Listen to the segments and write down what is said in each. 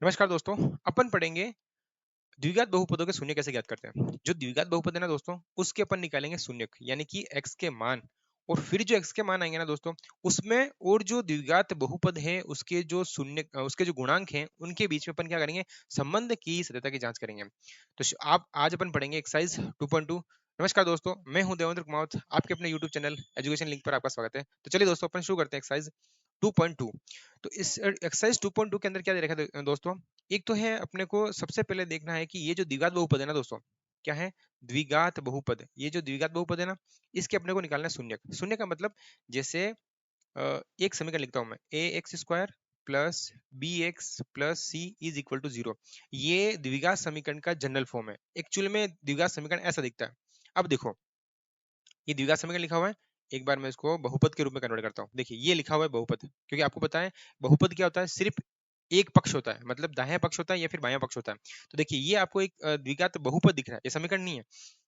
नमस्कार दोस्तों। अपन पढ़ेंगे द्विघात बहुपदों के शून्य कैसे ज्ञात करते हैं। जो द्विघात बहुपद है ना दोस्तों, उसके अपन निकालेंगे शून्यक, यानी कि x के मान। और फिर जो x के मान आएंगे ना दोस्तों, उसमें और जो द्विघात बहुपद है उसके जो शून्य उसके जो गुणांक हैं उनके बीच में अपन क्या करेंगे, संबंध की सत्यता की जांच करेंगे। तो आप आज अपन पढ़ेंगे एक्सरसाइज 2.2। नमस्कार दोस्तों, मैं हूं देवेंद्र कुमावत, आपके अपने यूट्यूब चैनल एजुकेशन लिंक पर आपका स्वागत है। तो चलिए दोस्तों, अपन शुरू करते हैं एक्सरसाइज 2.2। तो इस एक्सरसाइज 2.2 के अंदर क्या दे रखा है दोस्तों। एक तो है, अपने को सबसे पहले देखना है कि ये जो द्विघात बहुपद है ना दोस्तों, क्या है, द्विघात बहुपद। ये जो द्विघात बहुपद है ना, इसके अपने को निकालना है शून्यक। शून्य का मतलब, जैसे एक समीकरण लिखता हूं मैं, A X square plus B X plus C is equal to 0। ये द्विघात समीकरण का जनरल फॉर्म है। एक्चुअल में द्विघात समीकरण ऐसा दिखता है। अब देखो, ये द्विघात समीकरण लिखा हुआ है। एक बार मैं इसको बहुपद के रूप में कन्वर्ट करता हूँ। देखिए, ये लिखा हुआ है बहुपद, क्योंकि आपको पता है बहुपद क्या होता है, सिर्फ एक पक्ष होता है, मतलब दाहिना पक्ष होता है या फिर बायां पक्ष होता है। तो देखिए, ये आपको एक द्विघात बहुपद दिख रहा है, ये समीकरण नहीं है।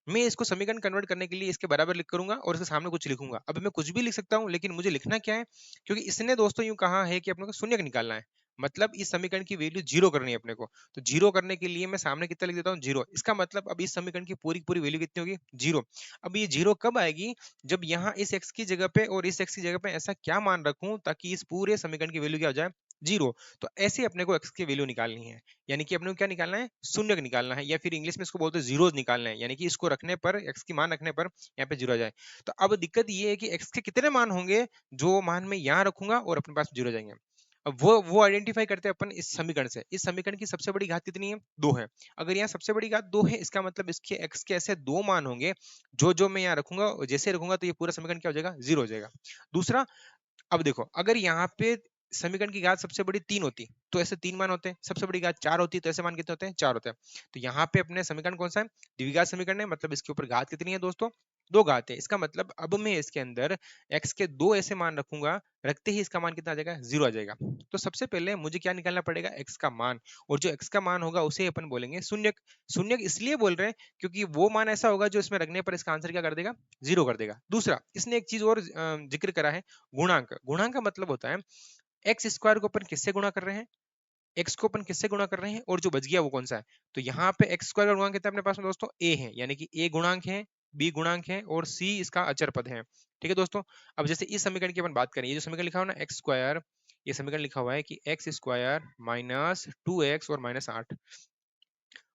मैं इसको समीकरण कन्वर्ट करने के लिए इसके बराबर लिख करूंगा और इसके सामने कुछ लिखूंगा। अब मैं कुछ भी लिख सकता हूँ, लेकिन मुझे लिखना क्या है, क्योंकि इसने दोस्तों यूं कहा है कि अपने को शून्य निकालना है। मतलब इस समीकरण की वैल्यू जीरो करनी है अपने को। तो जीरो करने के लिए मैं सामने कितना लिख देता हूँ, जीरो। इसका मतलब अब इस समीकरण की पूरी पूरी वैल्यू कितनी होगी, जीरो। अब ये जीरो कब आएगी, जब यहाँ इस x की जगह पे और इस x की जगह पे ऐसा क्या मान रखूं ताकि इस पूरे समीकरण की वैल्यू क्या हो जाए, जीरो। तो ऐसे अपने को x की वैल्यू निकालनी है, यानी कि अपने को क्या निकालना है, शून्य निकालना है, या फिर इंग्लिश में इसको बोलते हैं जीरोज निकालना है, यानी कि इसको रखने पर, x की मान रखने पर यहाँ पे जीरो आ जाए। तो अब दिक्कत ये है कि x के कितने मान होंगे जो मान मैं यहाँ रखूंगा और अपने पास जीरो जाएंगे। अब वो आइडेंटिफाई करते हैं अपन इस समीकरण से। इस समीकरण की सबसे बड़ी घात कितनी है, दो है। अगर यहाँ सबसे बड़ी घात दो है, इसका मतलब इसके x के ऐसे दो मान होंगे जो जो मैं यहाँ रखूंगा, जैसे रखूंगा, तो ये पूरा समीकरण क्या हो जाएगा, जीरो हो जाएगा। दूसरा, अब देखो, अगर यहाँ पे समीकरण की घात सबसे बड़ी तीन होती तो ऐसे तीन मान होते हैं, सबसे बड़ी घात चार होती तो ऐसे मान कितने होते हैं, चार होते हैं। तो यहाँ पे अपने समीकरण कौन सा है, द्विघात समीकरण है। मतलब इसके ऊपर घात कितनी है दोस्तों, दो घात है। इसका मतलब अब मैं इसके अंदर x के दो ऐसे मान रखूंगा, रखते ही इसका मान कितना आ जाएगा, जीरो आ जाएगा। तो सबसे पहले मुझे क्या निकालना पड़ेगा, x का मान। और जो x का मान होगा उसे अपन बोलेंगे शून्यक। शून्यक इसलिए बोल रहे हैं क्योंकि वो मान ऐसा होगा जो इसमें रखने पर इसका आंसर क्या कर देगा, जीरो कर देगा। दूसरा, इसने एक चीज और जिक्र करा है, गुणांक। गुणांक का मतलब होता है, एक्स स्क्वायर को अपन किससे गुणा कर रहे हैं, एक्स को अपन किससे गुणा कर रहे हैं, और जो बच गया वो कौन सा है। तो यहाँ पे एक्स स्क्वायर का गुणांक कितना है अपने पास में दोस्तों, ए है, यानी कि ए गुणांक है, बी गुणांक है और सी इसका अचर पद है। ठीक है दोस्तों। अब जैसे इस समीकरण की अपन बात करें, ये जो समीकरण लिखा हुआ है ना, एक्स स्क्वायर, ये समीकरण लिखा हुआ है कि x square minus two x और माइनस आठ।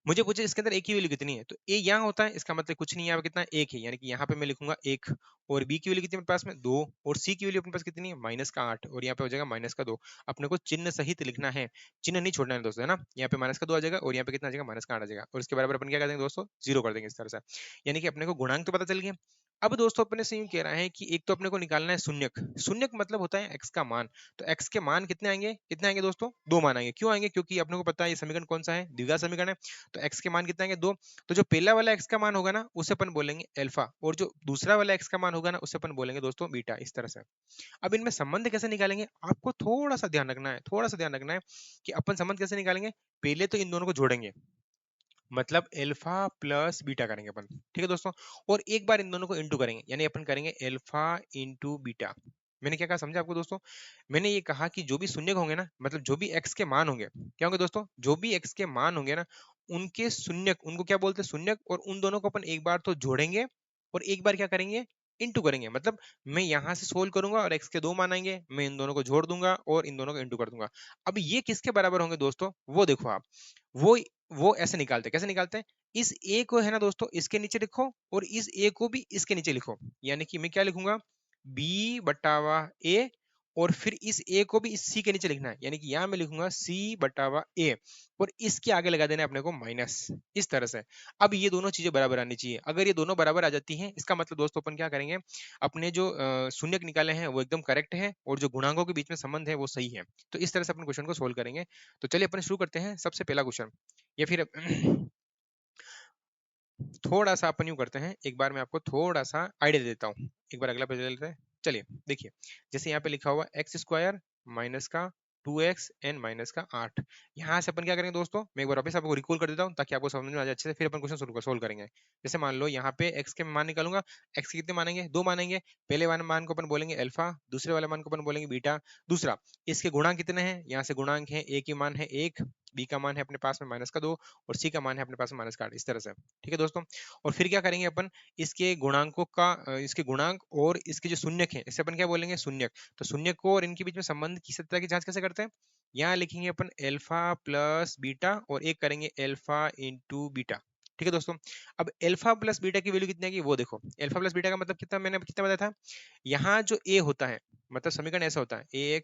मुझे पूछे इसके अंदर ए की वैल्यू कितनी है, तो ए यहाँ होता है, इसका मतलब कुछ नहीं है, यहाँ पे कितना है, एक है, यानी कि यहाँ पे मैं लिखूंगा एक। और बी की वैल्यू कितनी है मेरे पास में, दो। और सी की वैल्यू अपने पास कितनी है, माइनस का आठ, और यहाँ पे हो जाएगा माइनस का दो। अपने को चिन्ह सहित लिखना है, चिन्ह नहीं छोड़ना है दोस्तों, है ना। यहाँ पे माइनस का दो आ जाएगा और यहाँ पे कितना आ जाएगा, माइनस का आठ आ जाएगा। और इसके बराबर अपन क्या कर देंगे दोस्तों, जीरो कर देंगे इस तरह से। यानी कि अपने को गुणांक तो पता चल गया। अब दोस्तों अपने से यूं कह रहा है कि एक तो अपने को निकालना है शून्यक। शून्यक मतलब होता है एक्स का मान। तो एक्स के मान कितने आएंगे, कितने आएंगे दोस्तों, दो मान आएंगे। क्यों आएंगे, क्योंकि अपने को पता है ये समीकरण कौन सा है, द्विघात समीकरण है। तो x के मान कितने आएंगे, दो। तो जो पहला वाला x का मान होगा ना, उसे अपन बोलेंगे अल्फा, और जो दूसरा वाला x का मान होगा ना, उसे अपन बोलेंगे दोस्तों बीटा, इस तरह से। अब इनमें संबंध कैसे निकालेंगे, आपको थोड़ा सा ध्यान रखना है, थोड़ा सा ध्यान रखना है कि अपन संबंध कैसे निकालेंगे। पहले तो इन दोनों को जोड़ेंगे, मतलब अल्फा प्लस बीटा करेंगे अपन। ठीक है दोस्तों। और एक बार इन दोनों को इंटू करेंगे, यानी अपन करेंगे अल्फा इंटू बीटा। मैंने क्या कहा समझा आपको दोस्तों, मैंने ये कहा कि जो भी शून्य होंगे ना, मतलब जो भी x के मान होंगे, क्या होंगे दोस्तों, जो भी x के मान होंगे ना, उनके शून्यक, उनको क्या बोलते हैं, शून्यक। और उन दोनों को अपन एक बार तो जोड़ेंगे और एक बार क्या करेंगे, इंटू करेंगे। मतलब मैं यहां से सोल्व करूंगा और x के दो मान आएंगे, मैं इन दोनों को जोड़ दूंगा और इन दोनों को इंटू कर दूंगा। अब ये किसके बराबर होंगे दोस्तों, वो देखो आप, वो वो ऐसे निकालते हैं, कैसे निकालते हैं, इस ए को है ना दोस्तों इसके नीचे लिखो, और इस ए को भी इसके नीचे लिखो। यानी कि मैं क्या लिखूंगा, बी बटावा ए, और फिर इस ए को भी इस सी के नीचे लिखना है, यानी कि यहां मैं लिखूंगा सी बटावा ए, और इसके आगे लगा देना है अपने को माइनस, इस तरह से। अब ये दोनों चीजें बराबर आनी चाहिए। अगर ये दोनों बराबर आ जाती हैं, इसका मतलब दोस्तों अपन क्या करेंगे, अपने जो शून्यक निकाले हैं वो एकदम करेक्ट है, और जो गुणांकों के बीच में संबंध है वो सही है। तो इस तरह से अपन क्वेश्चन को सोल्व करेंगे। तो चलिए अपन शुरू करते हैं सबसे पहला क्वेश्चन, या फिर थोड़ा सा अपन यूं करते हैं, एक बार मैं आपको थोड़ा सा आइडिया दे देता हूँ। एक बार अगला पेज ले लेते हैं। चलिए देखिए, जैसे यहाँ पे लिखा हुआ एक्स स्क्वायर माइनस का टू एक्स एन माइनस का आठ। यहाँ से अपन क्या करेंगे दोस्तों, मैं एक बार वापस आपको रिकॉल कर देता हूँ ताकि आपको समझ में आ जाए अच्छे से, फिर अपन क्वेश्चन सोल्व करेंगे। जैसे मान लो यहाँ पे एक्स के मान निकालूंगा, एक्स के कितने मानेंगे, दो मानेंगे। पहले वाले मान को अपन बोलेंगे अल्फा, दूसरे वाले मान को अपन बोलेंगे बीटा। दूसरा, इसके गुणांक कितने हैं, यहाँ से गुणांक है, ए की मान है एक, बी का मान है अपने पास में -2 और सी का मान है अपने पास में -8, इस तरह से। ठीक है दोस्तों, और फिर क्या करेंगे अपन, इसके गुणांकों का इसके गुणांक और इसके जो शून्यक है इसे अपन क्या बोलेंगे, शून्यक। तो शून्यक को और इनके बीच में संबंध की सत्यता की जांच कैसे करते हैं, यहाँ लिखेंगे अपन अल्फा प्लस बीटा और एक करेंगे अल्फा इंटू बीटा। ठीक है दोस्तों, अब अल्फा प्लस बीटा की वैल्यू कितनी आएगी वो देखो। अल्फा प्लस बीटा का मतलब कितना, मैंने कितना बताया था, यहाँ जो ए होता है, मतलब समीकरण ऐसा होता है, A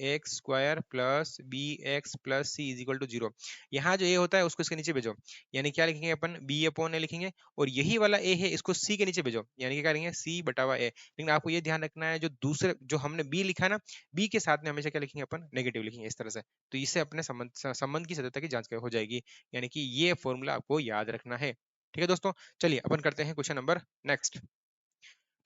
X square plus B X plus C is equal to 0। यहाँ जो ए होता है उसको इसके नीचे भेजो, यानी क्या लिखेंगे अपन, बी अपॉन ए लिखेंगे, और यही वाला ए है इसको सी के नीचे भेजो, यानी क्या करेंगे, सी बटा हुआ ए। लेकिन आपको ये ध्यान रखना है, जो दूसरे जो हमने बी लिखा है ना, बी के साथ में हमेशा क्या लिखेंगे अपन, नेगेटिव लिखेंगे इस तरह से। तो इससे अपने संबंध की सत्यता की जांच हो जाएगी, यानी कि ये फॉर्मूला आपको याद रखना है। ठीक है दोस्तों, चलिए अपन करते हैं क्वेश्चन नंबर नेक्स्ट।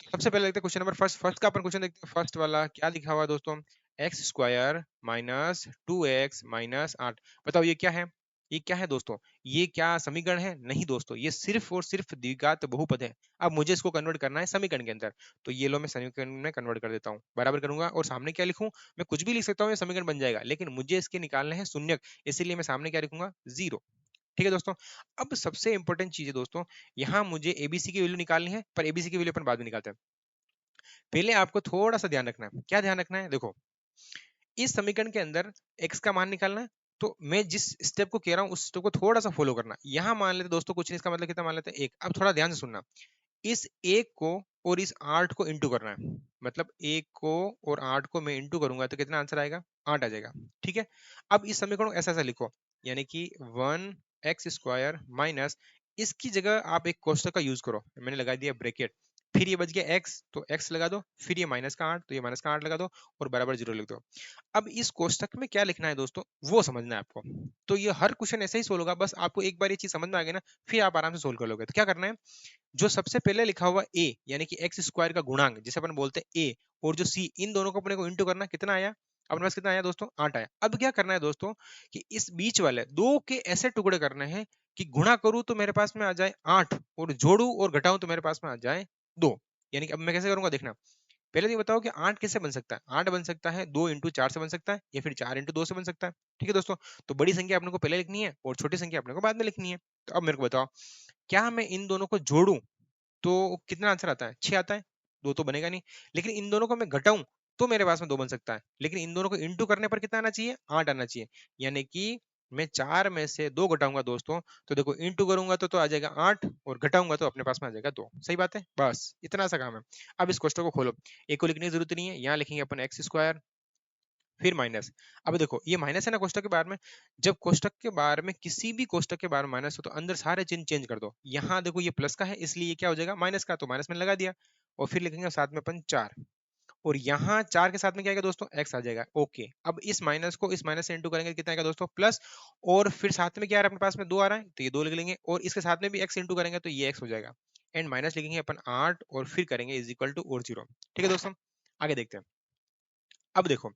सबसे पहले देखते हैं क्वेश्चन नंबर फर्स्ट। फर्स्ट का अपन क्वेश्चन देखते हैं। फर्स्ट वाला क्या लिखा हुआ है दोस्तों, x square minus 2x minus 8। बताओ ये क्या है, ये क्या है दोस्तों, ये क्या समीकरण है, नहीं दोस्तों, ये सिर्फ और सिर्फ द्विघात बहुपद है। अब मुझे इसको कन्वर्ट करना है समीकरण के अंदर, तो ये लो मैं समीकरण में कन्वर्ट कर देता हूँ, बराबर करूंगा, और सामने क्या लिखूं, मैं कुछ भी लिख सकता हूँ, ये समीकरण बन जाएगा, लेकिन मुझे इसके निकालने हैं शून्यक, इसीलिए मैं सामने क्या लिखूंगा, 0। ठीक है दोस्तों, अब सबसे इंपॉर्टेंट चीज है दोस्तों, यहाँ मुझे एबीसी की वैल्यू निकालनी है, पर एबीसी की वैल्यू अपन बाद में निकालते हैं। पहले आपको थोड़ा सा ध्यान रखना है, क्या ध्यान रखना है, देखो इस समीकरण के अंदर x का मान निकालना है, तो मैं जिस स्टेप को कह रहा हूं उस स्टेप को थोड़ा सा फॉलो करना। यहां मान लेते दोस्तों कुछ नहीं, इसका मतलब कितना मान लेते हैं, 1। अब थोड़ा ध्यान से सुनना, इस 1 को और इस 8 को इंटू करना है, मतलब 1 को और 8 को मैं इंटू करूंगा तो कितना आंसर आएगा, 8 आ जाएगा। ठीक है, अब इस समीकरण को ऐसा ऐसा लिखो, यानी कि 1x स्क्वायर माइनस, इसकी जगह आप एक कोष्टक का यूज करो, मैंने लगा दिया ब्रैकेट, फिर ये बच गया x, तो x लगा दो, फिर ये -8 तो ये -8 लगा दो, और बराबर 0 लिख दो। अब इस कोष्टक में क्या लिखना है दोस्तों, वो समझना है आपको। तो ये हर क्वेश्चन ऐसे ही सोल्व होगा, बस आपको एक बार ये चीज समझ में आ गई ना, फिर आप आराम से सोल्व कर लोगे। तो क्या करना है, जो सबसे पहले लिखा हुआ a, यानी कि एक्स स्क्वायर का गुणांक जिसे अपन बोलते हैं a, और जो c, इन दोनों को अपने को इंटू करना, कितना आया अपने पास, कितना आया दोस्तों, 8 आया। अब क्या करना है दोस्तों, कि इस बीच वाले दो के ऐसे टुकड़े करने हैं कि गुणा करूं तो मेरे पास में आ जाए 8, और जोड़ू और घटाऊं तो मेरे पास में आ जाए 2। यानी कि अब मैं कैसे करूंगा देखना, पहले तो ये बताओ कि 8 कैसे बन सकता है, 8 बन सकता है 2 इंटू 4 से बन सकता है, या फिर 4 इंटू 2 से बन सकता है। ठीक है दोस्तों, तो बड़ी संख्या अपने को पहले लिखनी है और छोटी संख्या अपने को बाद में लिखनी है। तो अब मेरे को बताओ, क्या मैं इन दोनों को जोड़ूं तो कितना आंसर आता है, 6 आता है, 2 तो बनेगा नहीं। लेकिन इन दोनों को मैं घटाऊं तो मेरे पास में 2 बन सकता है, लेकिन इन दोनों को इंटू करने पर कितना आना चाहिए, 8 आना चाहिए। यानी कि मैं 4 में से 2 घटाऊंगा दोस्तों, तो देखो इंटू करूंगा तो आ जाएगा 8, और घटाऊंगा तो अपने पास में आ जाएगा 2। सही बात है, बस इतना सा काम है। अब इस क्वेश्चन को खोलो, एक को लिखने की जरूरत नहीं है, यहाँ लिखेंगे अपन एक्स स्क्वायर फिर माइनस। अब देखो ये माइनस है ना कोष्टक के बाहर में, जब कोष्टक के बाहर में किसी भी कोष्टक के बाहर माइनस हो तो अंदर सारे चिन्ह चेंज कर दो। यहाँ देखो ये प्लस का है इसलिए ये क्या हो जाएगा, माइनस का, तो माइनस में लगा दिया, और फिर लिखेंगे साथ में अपन 4, और यहाँ 4 के साथ में क्या आएगा दोस्तों, x आ जाएगा। ओके, अब इस माइनस को इस माइनस से इंटू करेंगे तो कितना आएगा दोस्तों, प्लस, और फिर साथ में क्या आ रहा है अपने पास में, 2 आ रहा है तो ये 2 लिख लेंगे, और इसके साथ में भी x इंटू करेंगे तो ये x हो जाएगा, एंड माइनस लिखेंगे अपन 8, और फिर करेंगे इज इक्वल टू और 0। ठीक है दोस्तों, आगे देखते हैं। अब देखो,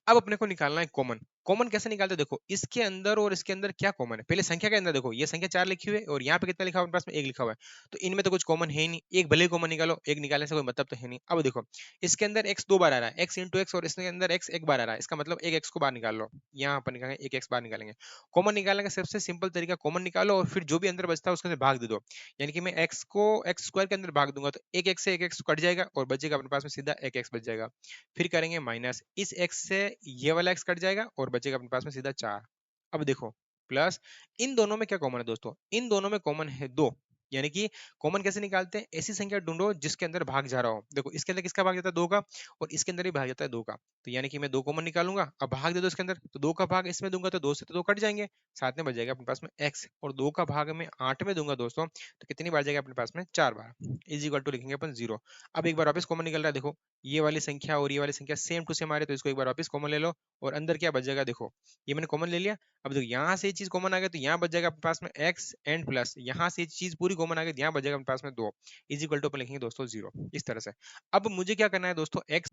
अब अपने को निकालना है कॉमन। कॉमन कैसे निकालते हैं, देखो इसके अंदर और इसके अंदर क्या कॉमन है, पहले संख्या के अंदर देखो, ये संख्या 4 लिखी हुई है और यहाँ पे कितना लिखा हुआ है, अपने पास में 1 लिखा हुआ है, तो इनमें तो कुछ कॉमन है ही नहीं, एक भले ही कॉमन निकालो, एक निकालने से कोई मतलब तो है नहीं। अब देखो इसके अंदर x 2 बार आ रहा है, x इंटू एक्स, और इसके अंदर x 1 बार आ रहा है, इसका मतलब एक x को बाहर निकाल लो, यहाँ पर निकालेंगे एक x बाहर निकालेंगे। कॉमन निकालने का सबसे सिंपल तरीका, कॉमन निकालो और फिर जो भी अंदर बचता है उसके अंदर भाग दे दो, यानी कि मैं x को x स्क्वायर के अंदर भाग दूंगा तो एक x से एक x कट जाएगा और बचेगा अपने पास में सीधा एक x बच जाएगा। फिर करेंगे माइनस, इस x से ये वाला x कट जाएगा और बचेगा अपने पास में सीधा 4। अब देखो प्लस, इन दोनों में क्या कॉमन है दोस्तों, इन दोनों में कॉमन है 2, यानी कि कॉमन कैसे निकालते हैं, ऐसी संख्या ढूंढो जिसके अंदर भाग जा रहा हो। देखो इसके अंदर किसका भाग जाता है, 2 का, और इसके अंदर भी भाग जाता है 2 का, तो यानी कि मैं 2 कॉमन निकालूंगा, अब भाग दे दो इसके अंदर, तो 2 का भाग इसमें दूंगा तो 2 से तो 2 कट जाएंगे, साथ में बच जाएगा अपने पास में x, और 2 का भाग में 8 में दूंगा दोस्तों तो कितनी बार जाएगा अपने पास में, 4 बार, इज इक्वल टू लिखेंगे अपन 0। अब एक बार वापस कॉमन निकल रहा है, देखो ये वाली संख्या और ये वाली संख्या सेम टू सेम आ रही है, तो इसको एक बार वापस कॉमन ले लो, और अंदर क्या बच जाएगा, देखो ये मैंने कॉमन ले लिया। अब देखो यहाँ से ये चीज कॉमन आ गया तो यहाँ बच जाएगा अपने पास में x एंड प्लस, यहाँ से ये चीज पूरी कॉमन आ गई तो यहाँ बच जाएगा अपने पास में 2, इज इक्वल टू अपन लिखेंगे दोस्तों 0, इस तरह से। अब मुझे क्या करना है दोस्तों, x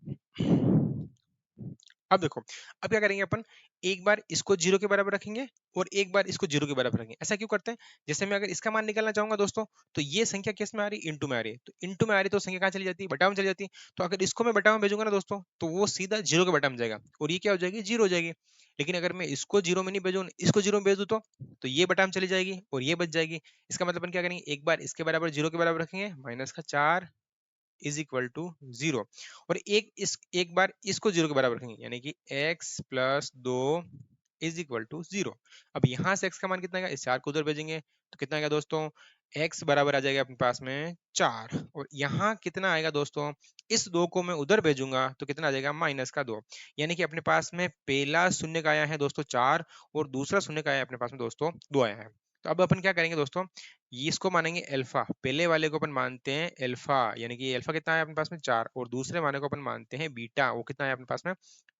अब देखो, अब क्या करेंगे अपन, एक बार इसको जीरो के बराबर रखेंगे और एक बार इसको जीरो के बराबर रखेंगे। ऐसा क्यों करते हैं? जैसे मैं अगर इसका मान निकालना चाहूंगा दोस्तों, तो ये संख्या किस में आ रही है, इंटू में आ रही है, तो इंटू में आ रही है तो संख्या कहाँ चली जाती है, बटा में चली जाती है। तो अगर इसको मैं बटा में भेजूंगा ना दोस्तों, तो वो सीधा जीरो के बटा में जाएगा और ये क्या हो जाएगी, जीरो हो जाएगी। लेकिन अगर मैं इसको जीरो में नहीं भेजूँ, इसको जीरो में भेज दूं, तो ये बटा में चली जाएगी और ये बच जाएगी। इसका मतलब अपन क्या करेंगे, एक बार इसके बराबर जीरो के बराबर रखेंगे, माइनस का 4 इज इक्वल टू जीरो, और एक बार इसको जीरो के बराबर रखेंगे, यानी कि x plus 2 is equal to zero. अब यहाँ से x का मान कितना आएगा, इस 4 को उधर भेजेंगे तो कितना आएगा दोस्तों, x बराबर आ जाएगा अपने पास में 4, और यहाँ कितना आएगा दोस्तों, इस 2 को मैं उधर भेजूंगा तो कितना आ जाएगा, माइनस का 2। यानी कि अपने पास में पहला शून्य का आया है दोस्तों 4, और दूसरा शून्य का आया है अपने पास में दोस्तों 2 आया है। तो अब अपन क्या करेंगे दोस्तों, ये इसको मानेंगे अल्फा, पहले वाले को अपन मानते हैं अल्फा, यानी कि अल्फा कितना है अपने पास में 4, और दूसरे वाले को अपन मानते हैं बीटा, वो कितना है अपने पास में,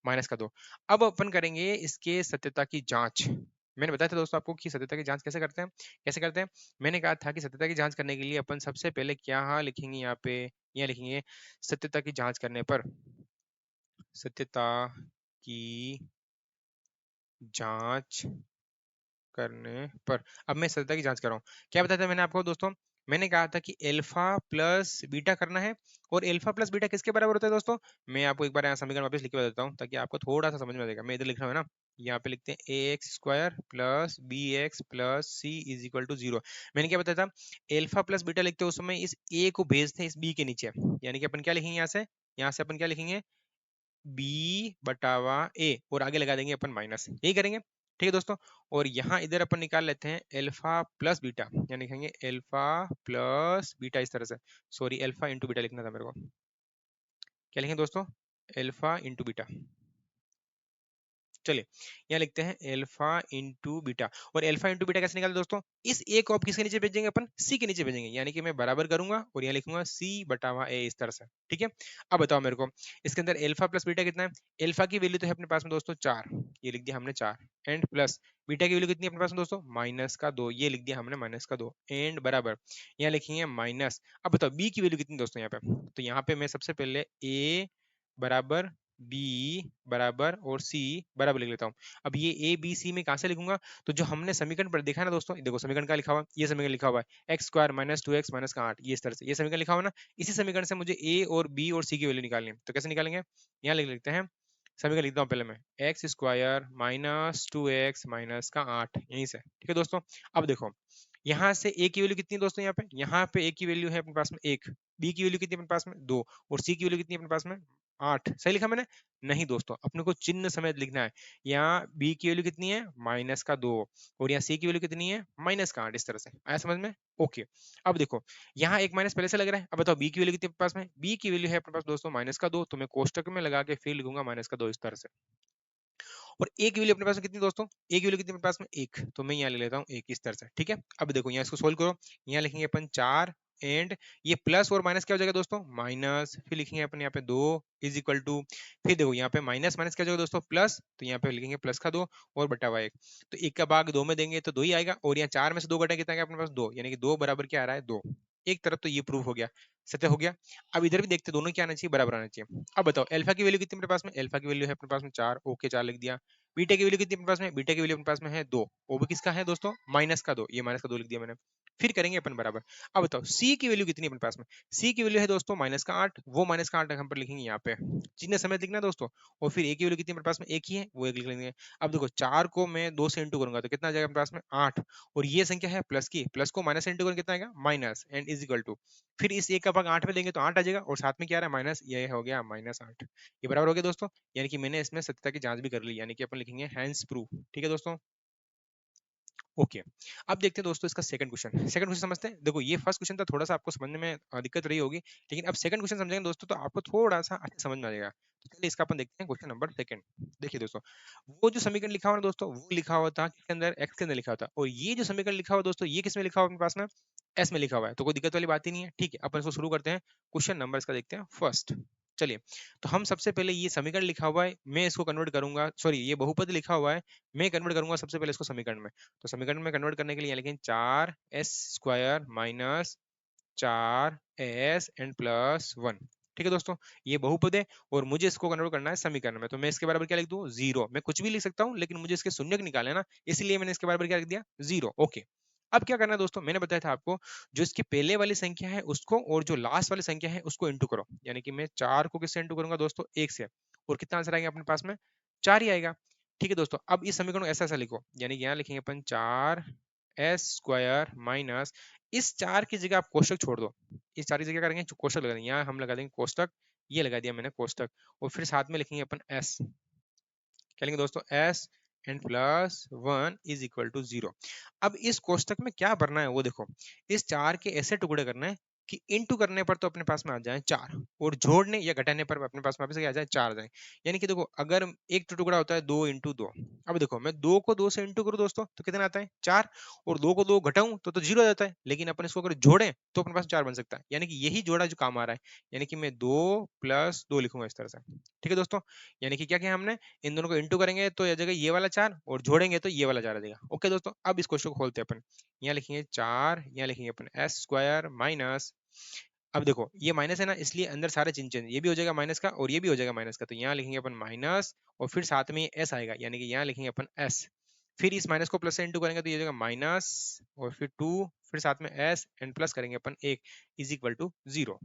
माइनस का 2। अब अपन करेंगे इसके सत्यता की जांच। मैंने बताया था दोस्तों आपको कि सत्यता की जांच कैसे करते हैं, कैसे करते हैं। मैंने कहा था कि सत्यता की जांच करने के लिए अपन सबसे पहले क्या लिखेंगे, यहाँ लिखेंगे सत्यता की जांच करने पर, सत्यता की जांच करने पर। अब मैं सत्यता की जांच कर रहा हूँ, क्या बताया था मैंने आपको दोस्तों, मैंने कहा था कि अल्फा प्लस बीटा करना है, और अल्फा प्लस बीटा किसके बराबर होता है दोस्तों, मैं आपको एक बार यहाँ समीकरण वापस लिख के बता देता हूँ ताकि आपको थोड़ा सा समझ में आ जाएगा। मैं इधर लिख रहा हूँ ना, यहाँ पे लिखते हैं A X square plus B X plus C is equal to zero. मैंने क्या बताया था, अल्फा प्लस बीटा लिखते हैं उस समय इस ए को भेजते हैं इस बी के नीचे, यानी कि अपन क्या लिखेंगे, यहाँ से अपन क्या लिखेंगे, बी बटावा ए, और आगे लगा देंगे अपन माइनस, यही करेंगे, ठीक है दोस्तों। और यहाँ इधर अपन निकाल लेते हैं अल्फा प्लस बीटा, यानी लिखेंगे अल्फा प्लस बीटा इस तरह से, सॉरी अल्फा इंटू बीटा लिखना था मेरे को, क्या लिखें दोस्तों, अल्फा इंटू बीटा। चलिए यहाँ लिखते हैं अल्फा इंटू बीटा, और अल्फा इंटू बीटा कैसे निकालते हैं दोस्तों, इस ए को अब किसके नीचे भेजेंगे, अपन सी के नीचे भेजेंगे, यानी कि मैं बराबर करूंगा और यहाँ लिखूंगा सी बटावा ए इस तरह से, ठीक है। अब बताओ मेरे को, इसके अंदर अल्फा प्लस बीटा कितना है, अल्फा की वैल्यू तो है अपने पास में दोस्तों 4, ये लिख दिया हमने 4, एंड प्लस बीटा की वैल्यू कितनी है अपने पास में दोस्तों, माइनस का 2, ये लिख दिया हमने माइनस का 2, एंड बराबर यहाँ लिखेंगे माइनस। अब बताओ बी की वैल्यू कितनी दोस्तों यहाँ पे, तो यहाँ पे मैं सबसे पहले ए बराबर बी बराबर और सी बराबर लिख लेता हूँ। अब ये ए बी सी में कहाँ से लिखूंगा, तो जो हमने समीकरण पर देखा है ना दोस्तों, देखो समीकरण का लिखा हुआ है, ये समीकरण लिखा हुआ है x square minus 2x minus का 8, ये इस तरह से ये समीकरण लिखा हुआ है ना, इसी समीकरण से मुझे ए और बी और सी की वैल्यू निकालनी है, तो कैसे निकालेंगे, यहाँ लिख लेते हैं, समीकरण लिखता हूँ पहले मैं, x square minus 2x minus का 8, यहीं से, ठीक है दोस्तों। अब देखो यहाँ से ए की वैल्यू कितनी है दोस्तों, यहाँ पे ए की वैल्यू है अपने पास में 1, बी की वैल्यू कितनी है अपने पास में 2, और सी की वैल्यू कितनी है अपने पास में 8, सही लिखा मैंने, नहीं दोस्तों अपने को चिन्ह समेत लिखना है। यहाँ बी की वैल्यू कितनी है, माइनस का 2, और यहाँ सी की वैल्यू कितनी है, माइनस का 8, इस तरह से आया समझ में, ओके। अब देखो यहाँ एक माइनस पहले से लग रहा है, अब बताओ बी की वैल्यू कितनी है अपने पास में, बी की वैल्यू है अपने पास दोस्तों माइनस का 2, तो मैं कोष्टक में लगा के फिर लिखूंगा माइनस का 2 इस तरह से। और ए की वैल्यू अपने पास में कितनी दोस्तों, ए की वैल्यू कितनी अपने पास में 1, तो मैं यहाँ ले लेता हूँ 1 इस तरह से, ठीक है। अब देखो यहाँ इसको सोल्व करो, यहाँ लिखेंगे अपन 4, एंड ये प्लस और माइनस क्या हो जाएगा दोस्तों, माइनस, फिर लिखेंगे अपन यहाँ पे 2 इज इक्वल टू, फिर देखो यहाँ पे माइनस माइनस क्या हो जाएगा दोस्तों, प्लस, तो यहाँ पे लिखेंगे प्लस का 2 और बटा हुआ 1, तो 1 का भाग 2 में देंगे तो 2 ही आएगा, और यहाँ 4 में से 2 घटा कितना आएगा अपने पास 2, यानी कि 2 बराबर क्या आ रहा है 2। एक तरफ तो ये प्रूफ हो गया, सत्य हो गया। अब इधर भी देखते दोनों क्या आना चाहिए, बराबर आना चाहिए। अब बताओ अल्फा की वैल्यू कितनी अपने पास में, अल्फा की वैल्यू है अपने पास में 4, ओके 4 लिख दिया। बीटा की वैल्यू कितनी अपने पास में, बीटा की वैल्यू अपने पास में है 2, वो भी किसका है दोस्तों, माइनस का 2, ये माइनस का 2 लिख दिया मैंने। फिर करेंगे अपन बराबर। अब बताओ सी की वैल्यू कितनी है अपने पास में, सी की वैल्यू है दोस्तों माइनस का 8, वो माइनस का 8 हम पर लिखेंगे यहाँ पे, चिन्ह समेत लिखना है दोस्तों। और फिर ए की वैल्यू कितनी अपने पास में, एक ही है, वो एक लिख लेंगे। अब देखो 4 को मैं 2 से इंटू करूंगा तो कितना आ जाएगा अपने पास में 8, और ये संख्या है प्लस की, प्लस को माइनस से इंटू करेंगे कितना आएगा minus, and is equal to, फिर इस एक का भाग 8 में देंगे तो 8 आ जाएगा, और साथ में क्या आ रहा है माइनस, ये हो गया -8, ये बराबर हो गया दोस्तों। यानी कि मैंने इसमें सत्यता की जांच भी कर ली, यानी कि अपन लिखेंगे हैंस प्रूफ, ठीक है दोस्तों, ओके। अब देखते हैं दोस्तों इसका सेकंड क्वेश्चन समझते हैं। देखो ये फर्स्ट क्वेश्चन था, थोड़ा सा आपको समझने में दिक्कत रही होगी, लेकिन अब सेकंड क्वेश्चन समझेंगे दोस्तों तो आपको थोड़ा सा अच्छा समझ में आ जाएगा। तो चलिए इसका अपन देखते हैं क्वेश्चन नंबर सेकंड। देखिए दोस्तों, वो जो समीकरण लिखा हुआ है दोस्तों, वो लिखा हुआ था किसके अंदर, एक्स के अंदर लिखा हुआ था, और ये जो समीकरण लिखा हुआ है दोस्तों, ये किस में लिखा हुआ है अपने पास में, एस में लिखा हुआ है, तो कोई दिक्कत वाली बात ही नहीं है, ठीक है। अपन इसको शुरू करते हैं, क्वेश्चन नंबर इसका देखते हैं फर्स्ट। चलिए, तो हम सबसे पहले ये समीकरण लिखा हुआ है, मैं इसको कन्वर्ट करूंगा, सॉरी ये बहुपद लिखा हुआ है, मैं कन्वर्ट करूंगा सबसे पहले इसको समीकरण में। तो समीकरण में कन्वर्ट करने के लिए लिखें 4s square minus 4s and plus 1, ठीक है दोस्तों, ये बहुपद है और मुझे इसको कन्वर्ट करना है समीकरण में, तो मैं इसके बराबर क्या लिख दूं, जीरो। मैं कुछ भी लिख सकता हूं, लेकिन मुझे इसके शून्यक निकाले ना, इसलिए मैंने इसके बराबर क्या लिख दिया, जीरो। ओके, अब क्या करना है दोस्तों, मैंने बताया था आपको, जो इसकी पहले वाली संख्या है उसको और जो लास्ट वाली संख्या है उसको इंटू करो, यानी कि मैं 4 को किससे इंटू करूंगा दोस्तों, 1 से, और कितना आंसर आएगा अपने पास में, 4 ही आएगा। ठीक है दोस्तों, अब इस समीकरण को ऐसा ऐसा लिखो, यानी कि यहाँ लिखेंगे अपन 4s² माइनस, इस 4 की जगह आप कोष्टक छोड़ दो, इस 4 की जगह करेंगे कोष्टक लगा देंगे, यहाँ हम लगा देंगे कोष्टक, ये लगा दिया मैंने कोष्टक, और फिर साथ में लिखेंगे अपन s, क्या लिखेंगे दोस्तों, s N plus one is equal to zero. अब इस कोष्टक में क्या भरना है वो देखो, इस 4 के ऐसे टुकड़े करना है कि इनटू करने पर तो अपने पास में आ जाए 4, और जोड़ने या घटाने पर अपने पास में वापस आ जाए 4 आ जाए। यानी कि देखो, अगर एक टुकड़ा होता है 2 इंटू 2, अब देखो मैं 2 को 2 से इंटू करूँ दोस्तों तो कितना आता है 4, और 2 को 2 घटाऊं तो 0 आ जाता है, लेकिन अपन इसको अगर जोड़ें तो अपने पास 4 बन सकता है, यानी कि यही जोड़ा जो काम आ रहा है, यानी कि मैं 2 प्लस 2 लिखूंगा इस तरह से। ठीक है दोस्तों, यानी कि क्या किया हमने, इन दोनों को इंटू करेंगे तो आ जाएगा ये वाला 4, और जोड़ेंगे तो ये वाला 4 आ जाएगा। ओके दोस्तों, अब इस क्वेश्चन को खोलते हैं अपन, यहाँ लिखेंगे 4, यहाँ लिखेंगे अपन s² माइनस, अब देखो ये माइनस है ना, इसलिए अंदर सारे चिन्ह चेंज, ये भी हो जाएगा माइनस का और ये भी हो जाएगा माइनस का, तो यहाँ लिखेंगे अपन माइनस, और फिर साथ में ये s आएगा, यानी कि यहाँ लिखेंगे अपन s, फिर इस माइनस को प्लस से इंटू करेंगे तो ये हो जाएगा माइनस, और फिर 2, फिर साथ में s एंड प्लस करेंगे अपन 1 इज इक्वल टू 0।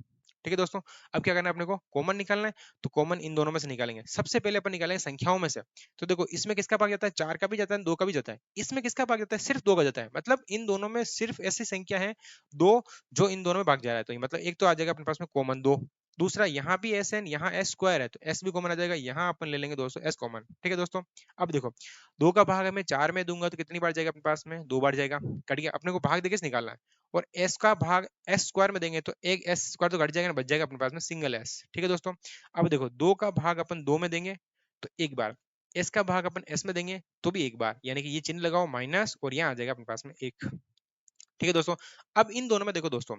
ठीक है दोस्तों, अब क्या करना है अपने को, कॉमन निकालना है, तो कॉमन इन दोनों में से निकालेंगे। सबसे पहले अपन निकालेंगे संख्याओं में से, तो देखो इसमें किसका भाग जाता है, 4 का भी जाता है 2 का भी जाता है, इसमें किसका भाग जाता है, सिर्फ 2 का जाता है, मतलब इन दोनों में सिर्फ ऐसी संख्या है 2 जो इन दोनों में भाग जा रहा है, तो ये मतलब एक तो आ जाएगा अपने पास में कॉमन 2, दूसरा यहाँ भी एस है, यहाँ s² है तो s भी कॉमन आ जाएगा, यहाँ अपन ले लेंगे दोस्तों s कॉमन। ठीक है दोस्तों, अब देखो 2 का भाग मैं 4 में दूंगा तो कितनी बार जाएगा अपने पास में, 2 बार जाएगा, कट गया, अपने को भाग देके निकालना है, और s का भाग s² में देंगे तो एक s² तो घट जाएगा ना, बच जाएगा अपने पास में सिंगल s। ठीक है दोस्तों, अब देखो 2 का भाग अपन 2 में देंगे तो एक बार, s का भाग अपन s में देंगे तो भी एक बार, यानी कि ये चिन्ह लगाओ माइनस और यहाँ आ जाएगा अपने पास में 1। ठीक है दोस्तों, अब इन दोनों में देखो दोस्तों,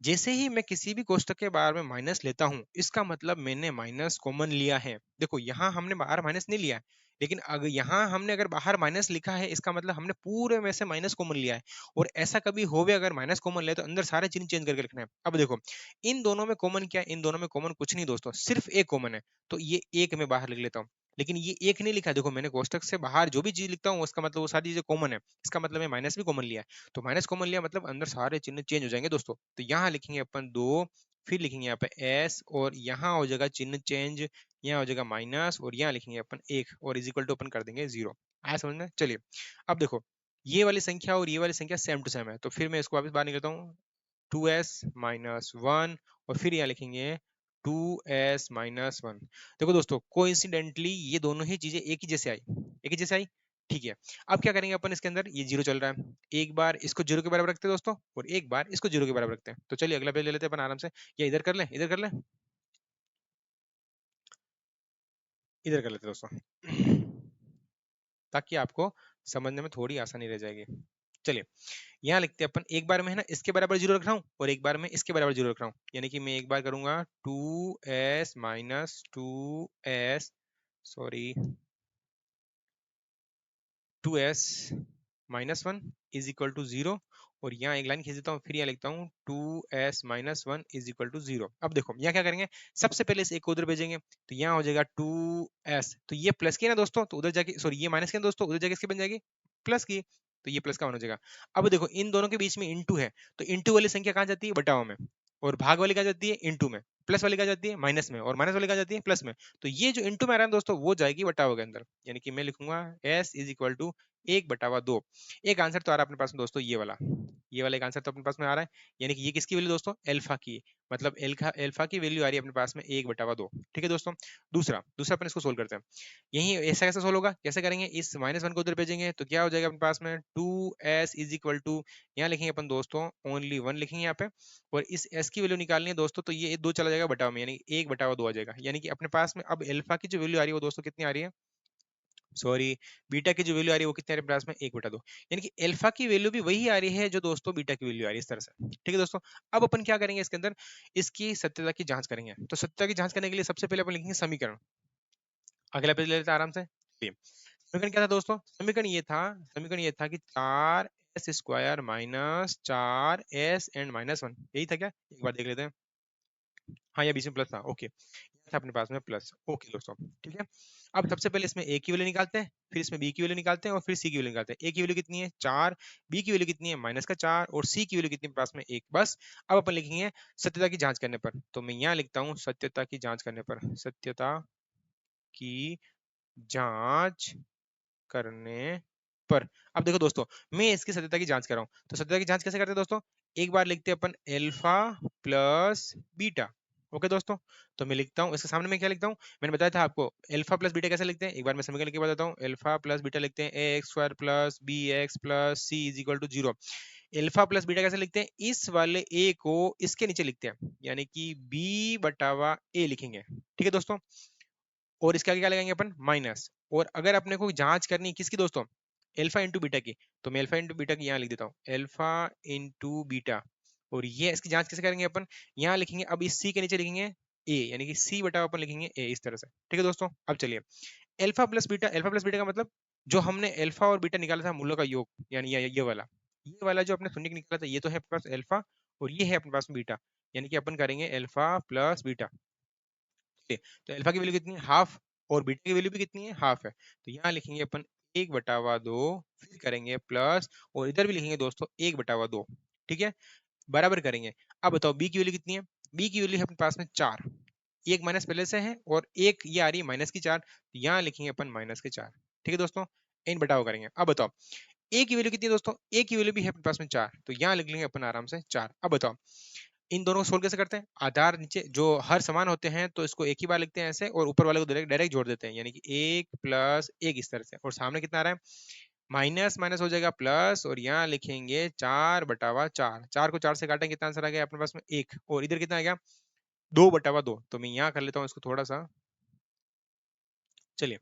जैसे ही मैं किसी भी कोष्टक के बाहर में माइनस लेता हूं, इसका मतलब मैंने माइनस कॉमन लिया है। देखो यहाँ हमने बाहर माइनस नहीं लिया है, लेकिन अगर यहाँ हमने अगर बाहर माइनस लिखा है, इसका मतलब हमने पूरे में से माइनस कॉमन लिया है। और ऐसा कभी हो भी अगर माइनस कॉमन ले तो अंदर सारे चिन्ह चेंज करके लिखना है। अब देखो इन दोनों में कॉमन क्या है, इन दोनों में कॉमन कुछ नहीं दोस्तों, सिर्फ एक कॉमन है, तो ये एक में बाहर लिख लेता हूँ। लेकिन ये एक नहीं लिखा, देखो मैंने कोष्टक से बाहर जो भी चीज लिखता हूँ उसका मतलब वो सारी चीजें कॉमन है, इसका मतलब मैं माइनस भी कॉमन लिया है, तो माइनस कॉमन लिया मतलब अंदर सारे चिन्ह चेंज हो जाएंगे दोस्तों। तो यहाँ लिखेंगे अपन 2, फिर लिखेंगे यहाँ पे s, और यहाँ हो जाएगा चिन्ह चेंज, यहाँ हो जाएगा माइनस, और यहाँ लिखेंगे अपन 1, और इज इक्वल टू अपन कर देंगे 0। आया समझ में, चलिए अब देखो ये वाली संख्या और ये वाली संख्या सेम टू सेम है, तो फिर मैं इसको वापस बाहर निकलता हूँ, 2s माइनस वन, और फिर यहाँ लिखेंगे 2s-1। देखो दोस्तों कोइंसिडेंटली ये दोनों ही चीजें एक ही जैसे आई, एक ही जैसे आई। ठीक है, अब क्या करेंगे अपन, इसके अंदर ये जीरो चल रहा है, एक बार इसको जीरो के बराबर रखते हैं दोस्तों, और एक बार इसको जीरो के बराबर रखते हैं, तो चलिए अगला पेज ले लेते हैं अपन आराम से, या इधर कर लें, इधर कर लें, इधर कर लेते हैं दोस्तों, ताकि आपको समझने में थोड़ी आसानी रह जाएगी। चलिए यहाँ लिखते हैं अपन, एक बार में है ना इसके बराबर जीरो रख रहा हूँ और एक बार में इसके बराबर जीरो रख रहा हूँ, यानी कि मैं एक बार करूंगा 2s, sorry 2s-1 is equal to 0, और यहाँ एक लाइन खींच देता हूँ, फिर यहाँ लिखता हूँ 2s-1 इज इक्वल टू 0। अब देखो यहाँ क्या करेंगे, सबसे पहले इस एक को उधर भेजेंगे, तो यहाँ हो जाएगा 2s, तो ये प्लस की है ना दोस्तों, तो उधर जाके सॉरी ये माइनस की है ना दोस्तों, उधर जाके इसकी बन जाएगी प्लस की, तो ये प्लस का वन हो जाएगा। अब देखो इन दोनों के बीच में इंटू है, तो इंटू वाली संख्या कहाँ जाती है, बटाओ में, और भाग वाली कहाँ जाती है, इंटू में, प्लस वाली कहाँ जाती है, माइनस में, और माइनस वाली कहाँ जाती है, प्लस में। तो ये जो इंटू में आ रहा है दोस्तों वो जाएगी बटाओ के अंदर, यानी कि मैं लिखूंगा s इज इक्वल टू 1/2। एक आंसर तो आ रहा है अपने पास में दोस्तों, ये वाला एक आंसर तो अपने पास में आ रहा है, यानी कि ये किसकी वैल्यू दोस्तों, एल्फा की, मतलब एल्फा की वैल्यू आ रही है अपने पास में 1/2। ठीक है दोस्तों, दूसरा दूसरा अपन इसको सोल्व करते हैं, यही ऐसा कैसे सोल्व होगा, कैसे करेंगे, इस -1 को उधर भेजेंगे तो क्या हो जाएगा अपने पास में 2s इज इक्वल टू, यहाँ लिखेंगे अपन दोस्तों ओनली 1 लिखेंगे यहाँ पे, और इस s की वैल्यू निकालनी है दोस्तों, तो ये 2 चला जाएगा बटाव में, यानी 1/2 आ जाएगा, यानी कि अपने पास में अब एल्फा की जो वैल्यू आ रही है वो दोस्तों कितनी आ रही है, सॉरी बीटा की जो वैल्यू आ रही है वो कितनी आ रही है पास में 1/2, यानी कि अल्फा की वैल्यू भी वही आ रही है जो दोस्तों बीटा की वैल्यू आ रही है, इस तरह से। ठीक है दोस्तों, अब अपन क्या करेंगे इसके अंदर, इसकी सत्यता की जांच करेंगे, तो सत्यता की जांच करने के लिए सबसे पहले अपन लिखेंगे समीकरण, अगला पेज ले लेते हैं आराम से। समीकरण क्या था दोस्तों, समीकरण ये था कि 4s² माइनस 4s एंड -1, यही था क्या, एक बार देख लेते हैं। हाँ, या बीच में प्लस था, ओके, था अपने पास में प्लस, ओके दोस्तों, ठीक है। अब सबसे पहले इसमें ए की वैल्यू निकालते हैं, फिर इसमें बी की वैल्यू निकालते हैं और फिर सी की वैल्यू निकालते हैं। ए की वैल्यू कितनी है 4, बी की वैल्यू कितनी है -4 और सी की वैल्यू कितनी है पास में 1। बस अब अपन लिखेंगे सत्यता की जांच करने पर, तो मैं यहाँ लिखता हूँ सत्यता की जांच करने पर, सत्यता की जांच करने पर। अब देखो दोस्तों, मैं इसकी सत्यता की जांच कर रहा हूँ, तो सत्यता की जांच कैसे करते हैं दोस्तों, एक बार लिखते हैं अपन अल्फा प्लस बीटा, ओके दोस्तों। तो मैं लिखता हूँ इसके सामने, मैं क्या लिखता हूँ, मैंने बताया था आपको अल्फा प्लस बीटा कैसे लिखते हैं, एक बार मैं समीकरण लिख के बताता हूँ। अल्फा प्लस बीटा लिखते हैं A X square plus B X plus C is equal to 0। Alpha plus beta कैसे लिखते हैं, इस वाले ए को इसके नीचे लिखते हैं, यानी कि बी बटावा ए लिखेंगे, ठीक है दोस्तों। और इसके आगे क्या लगाएंगे अपन, माइनस। और अगर अपने को जांच करनी है किसकी दोस्तों, एल्फा इंटू बीटा की, तो मैं एल्फा इंटू बीटा की यहाँ लिख देता हूँ, एल्फा इंटू बीटा। और ये इसकी जांच कैसे करेंगे अपन, यहाँ लिखेंगे, अब इस सी के नीचे लिखेंगे ए, यानी कि सी बटा अपन लिखेंगे ए, इस तरह से, ठीक है दोस्तों। अब चलिए, एल्फा प्लस बीटा का मतलब, जो हमने एल्फा और बीटा निकाला था मूलों का योग, यानी ये वाला जो अपने शून्य निकाला था, ये तो है अपने पास एल्फा और ये है अपने पास में बीटा, यानी कि अपन करेंगे एल्फा प्लस बीटा। तो अल्फा की वैल्यू कितनी है, हाफ, और बीटा की वैल्यू भी कितनी है, हाफ है। तो यहाँ लिखेंगे अपन 1/2, फिर करेंगे प्लस, और इधर भी लिखेंगे दोस्तों 1/2, ठीक है, बराबर करेंगे। अब बताओ बी की वैल्यू कितनी है, बी की वैल्यू है अपने पास में 4, एक माइनस पहले से है और एक ये आ रही है -4, तो यहाँ लिखेंगे अपन -4, ठीक है दोस्तों। इन बटाओ करेंगे। अब बताओ ए की वैल्यू कितनी है दोस्तों, ए की वैल्यू भी है अपने पास में 4, तो यहाँ लिख लेंगे अपन आराम से 4। अब बताओ इन दोनों को सोल्व कैसे करते हैं, आधार नीचे जो हर समान होते हैं तो इसको एक ही बार लिखते हैं ऐसे, और ऊपर वाले को डायरेक्ट डायरेक्ट जोड़ देते हैं, यानी कि 1 + 1 इस तरह से, और सामने कितना आ रहा है, माइनस माइनस हो जाएगा प्लस, और यहाँ लिखेंगे 4/4, 4 को 4 से काटेंगे, कितना आंसर आ गया अपने पास में 1, और इधर कितना आ गया 2/2। तो मैं यहाँ कर लेता हूँ इसको थोड़ा सा, चलिए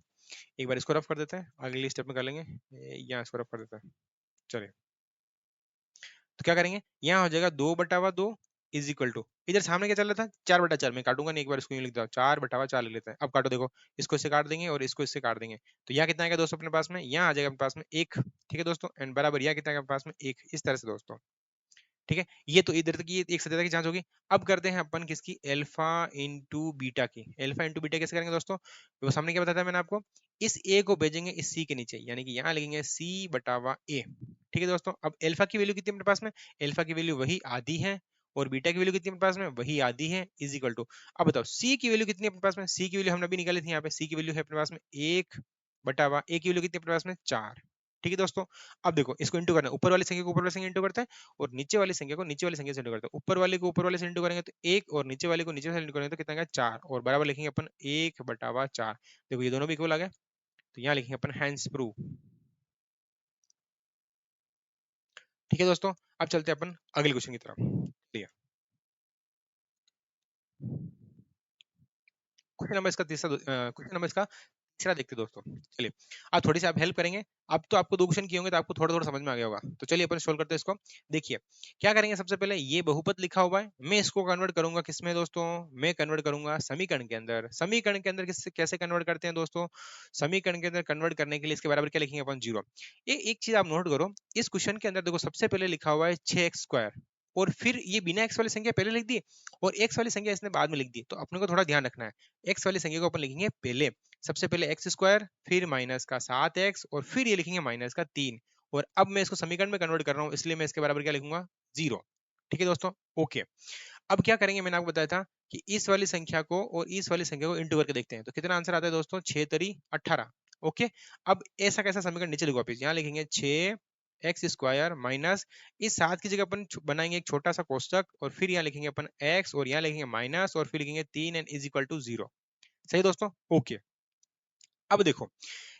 एक बार इसको रफ कर देते हैं, अगली स्टेप में कर लेंगे, यहाँ इसको रफ कर देते हैं, चलिए। तो क्या करेंगे, यहाँ हो जाएगा 2/2 इज इक्वल टू, इधर सामने क्या चल रहा था 4/4, मैं काटूंगा नहीं, एक बार इसको यूं लिख दो 4/4 लिख लेते हैं। अब काटो, देखो इसको इससे काट देंगे और इसको इससे काट देंगे, तो यहाँ कितना आएगा दोस्तों अपने पास में, यहाँ आ जाएगा अपने पास में 1, ठीक है दोस्तों, एंड बराबर यहाँ कितना आएगा अपने पास में 1, इस तरह से दोस्तों, ठीक है। ये तो इधर तक ये एक सत्यता की जांच होगी। अब करते हैं अपन किसकी, अल्फा इंटू बीटा की। अल्फा इंटू बीटा कैसे करेंगे दोस्तों, वो सामने क्या बताया था मैंने आपको, इस ए को भेजेंगे इस सी के नीचे, यानी कि यहाँ लिखेंगे सी बटावा ए, ठीक है दोस्तों। अब अल्फा की वैल्यू कितनी है अपने पास में, अल्फा की वैल्यू वही आधी है, और बीटा की वैल्यू कितनी है अपने पास में, वही आधी है, इज इक्वल टू। अब बताओ सी की वैल्यू कितनी है अपने पास में, सी की वैल्यू हमने अभी निकाली थी, यहाँ पे सी की वैल्यू है अपने पास में 1/, ए की वैल्यू कितनी है अपने पास में 4, ठीक है दोस्तों। अब देखो इसको इंटू करना है, ऊपर वाली संख्या को ऊपर वाली संख्या इंटू करते हैं, और नीचे वाली संख्या को नीचे वाली संख्या से इंटू करते हैं। ऊपर वाले को ऊपर वाले से इंटू करेंगे तो 1, और नीचे वाले को नीचे से इंटू करेंगे तो कितना आएगा 4, और बराबर लिखेंगे अपन 1/4। देखो ये दोनों भी इक्वल आ गए, तो यहाँ लिखेंगे अपन हैंस प्रूव, ठीक है दोस्तों। अब चलते हैं अपन अगले क्वेश्चन की तरफ, ठीक है। क्वेश्चन नंबर इसका तीसरा देखते हैं दोस्तों, चलिए। अब थोड़ी सी आप हेल्प करेंगे, अब तो आपको 2 क्वेश्चन किए होंगे तो आपको थोड़ा थोड़ा समझ में आ गया होगा, तो चलिए अपन सोल्व करते हैं इसको। देखिए क्या करेंगे, सबसे पहले ये बहुपद लिखा हुआ है, मैं इसको कन्वर्ट करूंगा किसमें दोस्तों, मैं कन्वर्ट करूंगा समीकरण के अंदर। समीकरण के अंदर किससे कैसे कन्वर्ट करते हैं दोस्तों, समीकरण के अंदर कन्वर्ट करने के लिए इसके बराबर क्या लिखेंगे अपन 0। ये एक चीज आप नोट करो, इस क्वेश्चन के अंदर देखो सबसे पहले लिखा हुआ है 6x², और फिर ये बिना एक्स वाली संख्या पहले लिख दी, और एक्स वाली संख्या इसने बाद में लिख दी, तो अपने को थोड़ा ध्यान रखना है। एक्स वाली संख्या को अपन लिखेंगे पहले, सबसे पहले x², फिर -7x, और फिर ये लिखेंगे -3, और अब मैं इसको समीकरण में कन्वर्ट कर रहा हूँ, इसलिए मैं इसके बराबर क्या लिखूंगा 0, ठीक है दोस्तों, ओके। अब क्या करेंगे, मैंने आपको बताया था कि इस वाली संख्या को और इस वाली संख्या को इंटू करके देखते हैं, तो कितना आंसर आता है दोस्तों, 6×3 = 18, ओके। अब ऐसा कैसा समीकरण नीचे लिखो वापिस, यहाँ लिखेंगे 6x² माइनस, इस 7 की जगह अपन बनाएंगे एक छोटा सा कोष्टक, और फिर यहाँ लिखेंगे अपन x, और यहाँ लिखेंगे माइनस, और फिर लिखेंगे 3 n इज इक्वल टू 0, सही दोस्तों, ओके। अब देखो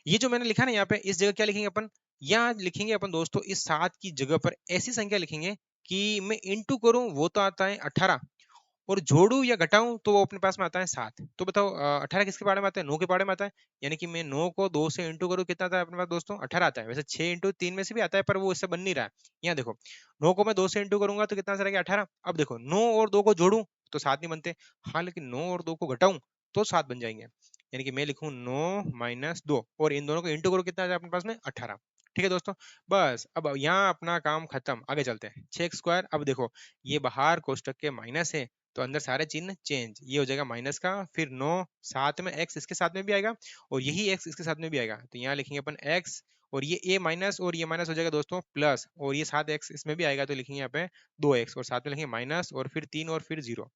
ये जो मैंने लिखा ना यहाँ पे, इस जगह क्या लिखेंगे अपन, यहाँ लिखेंगे अपन दोस्तों इस 7 की जगह पर ऐसी संख्या लिखेंगे कि मैं इंटू करूं वो तो आता है 18, और जोड़ू या घटाऊं तो वो अपने पास में आता है 7। तो बताओ 18 किसके बारे में आता है, 9 के बारे में आता है, यानी कि मैं 9 को 2 से इंटू करूं, कितना आता है अपने पास दोस्तों 18 आता है। वैसे 6 × 3 में से भी आता है, पर वो इससे बन नहीं रहा है। यहाँ देखो 9 को मैं 2 से इंटू करूंगा तो कितना आंसर आएगा 18। अब देखो 9 और 2 को जोड़ूं तो 7 नहीं बनते, हाँ लेकिन 9 और 2 को घटाऊं तो 7 बन जाएंगे, यानी कि मैं लिखूं 9 - 2, और इन दोनों को इंटू करो, कितना आ जाए अपने पास में 18, ठीक है दोस्तों। बस अब यहाँ अपना काम खत्म, आगे चलते हैं 6x²। अब देखो ये बाहर कोष्टक के माइनस है, तो अंदर सारे चिन्ह चेंज, ये हो जाएगा माइनस का, फिर 9 साथ में x इसके साथ में भी आएगा और यही x इसके साथ में भी आएगा, तो यहाँ लिखेंगे अपन x और ये a माइनस और ये माइनस हो जाएगा दोस्तों प्लस, और ये 7x इसमें भी आएगा तो लिखेंगे यहाँ पे 2x और साथ में लिखेंगे माइनस और फिर 3 और फिर 0।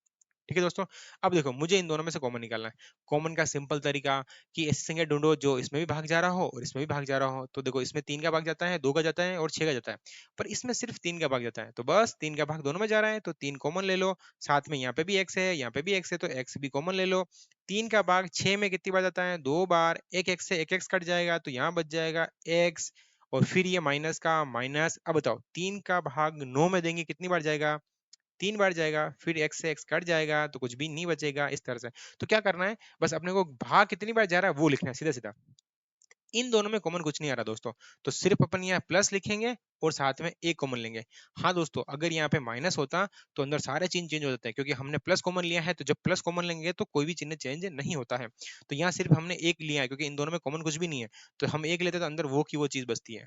ठीक है दोस्तों। अब देखो मुझे इन दोनों में से कॉमन निकालना है। कॉमन का सिंपल तरीका कि ऐसी संख्या ढूंढो जो इसमें भी भाग जा रहा हो और इसमें भी भाग जा रहा हो। तो देखो इसमें 3 का भाग जाता है, 2 का जाता है और 6 का जाता है, पर इसमें सिर्फ 3 का भाग जाता है, तो बस 3 का भाग दोनों में जा रहा है तो 3 कॉमन ले लो। साथ में यहाँ पे भी x है, यहाँ पे भी x है, तो x भी कॉमन ले लो। 3 का भाग 6 में कितनी बार जाता है, 2 बार। एक x से एक x कट जाएगा तो यहाँ बच जाएगा x, और फिर ये माइनस का माइनस। अब बताओ 3 का भाग 9 में देंगे कितनी बार जाएगा, 3 बार जाएगा, फिर x से x कट जाएगा तो कुछ भी नहीं बचेगा इस तरह से। तो क्या करना है, बस अपने को भाग कितनी बार जा रहा है वो लिखना है सीधा सीधा। इन दोनों में कॉमन कुछ नहीं आ रहा दोस्तों, तो सिर्फ अपन यहाँ प्लस लिखेंगे और साथ में एक कॉमन लेंगे। हाँ दोस्तों, अगर यहाँ पे माइनस होता तो अंदर सारे चिन्ह चेंज हो जाते हैं, क्योंकि हमने प्लस कॉमन लिया है, तो जब प्लस कॉमन लेंगे तो कोई भी चिन्ह चेंज नहीं होता है। तो यहाँ सिर्फ हमने एक लिया है क्योंकि इन दोनों में कॉमन कुछ भी नहीं है, तो हम एक लेते तो अंदर वो की वो चीज बचती है,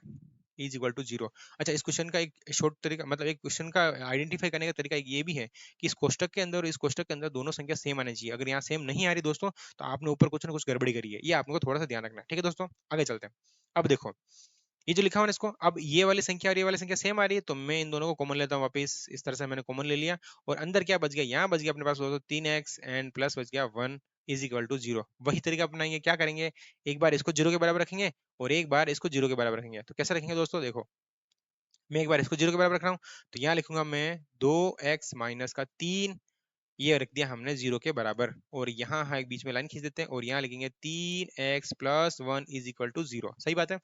इज इक्वल टू जीरो। अच्छा, इस क्वेश्चन का एक शॉर्ट तरीका, मतलब एक क्वेश्चन का आइडेंटिफाई करने का तरीका एक ये भी है कि इस कोष्टक के अंदर और इस कोष्टक के अंदर दोनों संख्या सेम आनी चाहिए। अगर यहाँ सेम नहीं आ रही दोस्तों, तो आपने ऊपर कुछ ना कुछ गड़बड़ी करी है, ये आपको थोड़ा सा ध्यान रखना है। ठीक है दोस्तों, आगे चलते हैं। अब देखो ये जो लिखा हुआ है इसको, अब ये वाली संख्या और ये वाली संख्या सेम आ रही है, तो मैं इन दोनों को कॉमन लेता हूँ वापस। इस तरह से मैंने कॉमन ले लिया और अंदर क्या बच गया, यहाँ बच गया अपने पास दोस्तों 3x एंड प्लस बच गया 1 इज इक्वल टू जीरो। वही तरीका अपनाएंगे, क्या करेंगे, एक बार इसको जीरो के बराबर रखेंगे और एक बार इसको जीरो के बराबर रखेंगे। तो कैसे रखेंगे दोस्तों, देखो मैं एक बार इसको जीरो के बराबर रख रहा हूँ, तो यहाँ लिखूंगा मैं 2x माइनस का 3, ये रख दिया हमने जीरो के बराबर, और यहाँ एक बीच में लाइन खींच देते हैं और यहाँ लिखेंगे 3x plus 1 is equal to zero. सही बात है।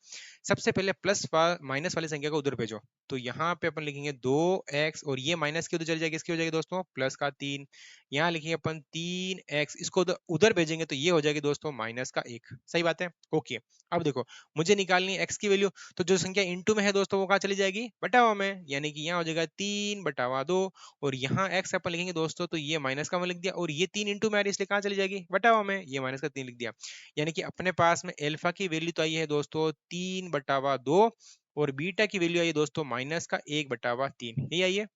सबसे पहले प्लस माइनस वाली संख्या को उधर भेजो, तो यहाँ पे अपन लिखेंगे 2x और ये माइनस की उधर चली जाएगी, इसकी हो जाएगी दोस्तों प्लस का 3। यहाँ लिखेंगे अपन 3x, इसको उधर उधर भेजेंगे तो ये हो जाएगी दोस्तों माइनस का 1। सही बात है, ओके। अब देखो मुझे निकालनी है x की वैल्यू, तो जो संख्या इंटू में है दोस्तों वो कहाँ चली जाएगी, बटावा में, यानी कि यहाँ हो जाएगा 3/2, और यहाँ x अपन लिखेंगे दोस्तों, तो ये माइनस का 1 लिख दिया, और ये 3 इंटू में आ रही है इसलिए कहाँ चली जाएगी, बटावा में, ये माइनस का 3 लिख दिया। यानी कि अपने पास में एल्फा की वैल्यू तो आई है दोस्तों 3/2 और बीटा की वैल्यू आई है दोस्तों माइनस का 1/3, यही आई है।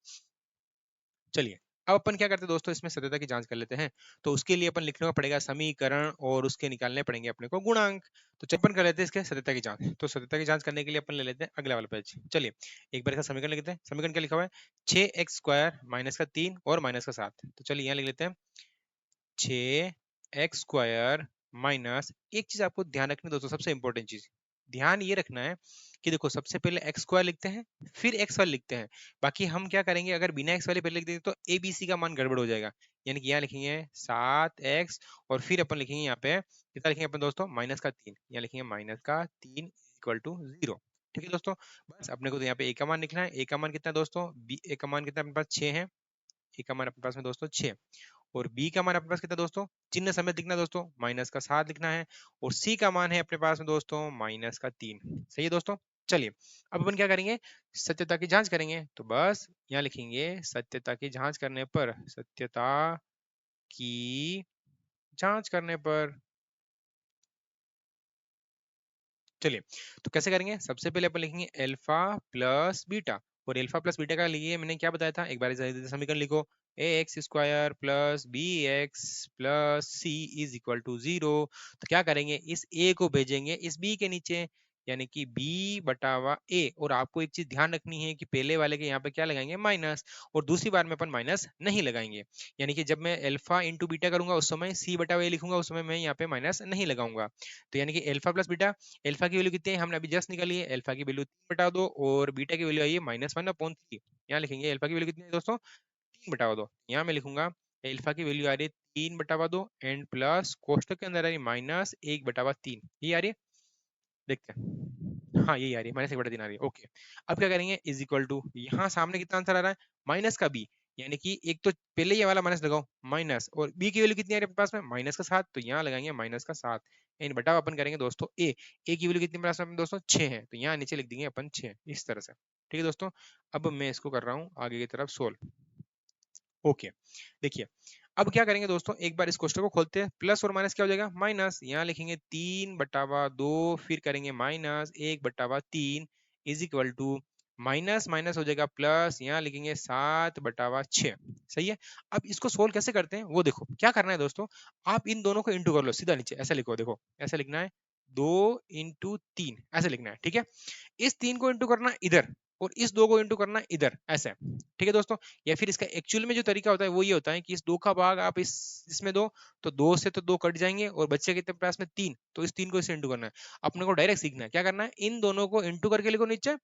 चलिए अब अपन क्या करते हैं दोस्तों, इसमें सत्यता की जांच कर लेते हैं। तो उसके लिए अपन लिखने को पड़ेगा समीकरण और उसके निकालने पड़ेंगे अपने को गुणांक। तो चलिए अपन कर लेते हैं इसके सत्यता की जांच। तो सत्यता की जांच करने के लिए अपन ले लेते हैं अगला वाला पेज। चलिए एक बार इसका समीकरण लिखते हैं। समीकरण क्या लिखा हुआ है, 6x² माइनस का 3 और माइनस का 7। तो चलिए यहाँ लिख लेते हैं 6x² माइनस, एक चीज आपको ध्यान रखनी है दोस्तों, सबसे इंपॉर्टेंट चीज ध्यान ये रखना है कि देखो सबसे पहले x² लिखते हैं फिर x वाले लिखते हैं। बाकी हम क्या करेंगे, अगर बिना x वाले पहले लिख देंगे तो a b c का मान गड़बड़ हो जाएगा। यानी कि यहाँ लिखेंगे 7x और फिर अपन लिखेंगे यहाँ पे कितना लिखेंगे अपन दोस्तों, माइनस का 3, यहाँ लिखेंगे माइनस का 3 इक्वल टू 0। ठीक है दोस्तों, बस अपने को तो यहाँ पे a का मान लिखना है। a का मान कितना है दोस्तों, a का मान कितना अपने पास 6 है, a का मान अपने पास में दोस्तों 6, और b का मान अपने पास कितना दोस्तों, चिन्ह समेत लिखना दोस्तों, माइनस का 7 लिखना है, और c का मान है अपने पास में दोस्तों माइनस का 3। सही है दोस्तों। चलिए अब अपन क्या करेंगे, सत्यता की जांच करेंगे। तो बस यहाँ लिखेंगे सत्यता की जांच करने पर, सत्यता की जांच करने पर। चलिए तो कैसे करेंगे, सबसे पहले अपन लिखेंगे अल्फा प्लस बीटा, और अल्फा प्लस बीटा का लिए मैंने क्या बताया था, एक बार समीकरण लिखो, ax² plus bx plus c is equal to 0। तो क्या करेंगे, इस a को भेजेंगे इस b के नीचे, यानी कि b/a। और आपको एक चीज ध्यान रखनी है कि पहले वाले के यहाँ पे क्या लगाएंगे, माइनस, और दूसरी बार में अपन माइनस नहीं लगाएंगे। यानी कि जब मैं अल्फा इंटू बीटा करूंगा उस समय c/a लिखूंगा, उस समय मैं यहाँ पे माइनस नहीं लगाऊंगा। तो यानी कि अल्फा प्लस बीटा, अल्फा की वैल्यू कितनी है हमने अभी जस्ट निकाली है, अल्फा की वैल्यू 3/2 और बीटा की वैल्यू आई है -1/3। यहाँ लिखेंगे अल्फा की वैल्यू कितनी है दोस्तों, 3/2। यहाँ मैं लिखूंगा अल्फा की वैल्यू आ रही है 3/2 एंड प्लस कोष्टक के अंदर आ रही है -1/3, ये आ रही है, देखते हैं। हाँ यही आ रही है, -1/3 आ रही है, ओके। अब क्या करेंगे, इज इक्वल टू, यहाँ सामने कितना आंसर आ रहा है, माइनस का बी, यानी कि एक तो पहले ये वाला माइनस लगाओ माइनस, और बी की वैल्यू कितनी आ रही है अपने पास में, -7, तो यहाँ लगाएंगे -7 एंड बटा अपन करेंगे दोस्तों ए की वैल्यू कितनी पास में दोस्तों 6 है, तो यहाँ नीचे लिख देंगे अपन 6 इस तरह से। ठीक है दोस्तों, अब मैं इसको कर रहा हूँ आगे की तरफ सोल्व। ओके देखिए अब क्या करेंगे दोस्तों, एक बार इस क्वेश्चन को खोलते हैं, प्लस और माइनस क्या हो जाएगा, माइनस, यहाँ लिखेंगे 3/2 फिर करेंगे -1/3 is equal to minus minus हो जाएगा प्लस, यहाँ लिखेंगे 7/6। सही है। अब इसको सोल्व कैसे करते हैं वो देखो। क्या करना है दोस्तों, आप इन दोनों को इंटू कर लो सीधा नीचे, ऐसे लिखो, देखो ऐसे लिखना है, 2 × 3 ऐसे लिखना है, ठीक है। इस 3 को इंटू करना इधर और इस 2 को इंटू करना इधर, ऐसे, ठीक है दोस्तों। या फिर इसका एक्चुअल में जो तरीका होता है वो ये होता है कि इस 2 का भाग आप इसमें दो, तो 2 से तो 2 कट जाएंगे और बच्चे कितने पास में 3, तो इस 3 को इससे इंटू करना है। अपने को डायरेक्ट सीखना है, क्या करना है, इन दोनों को इंटू करके लिखो नीचे,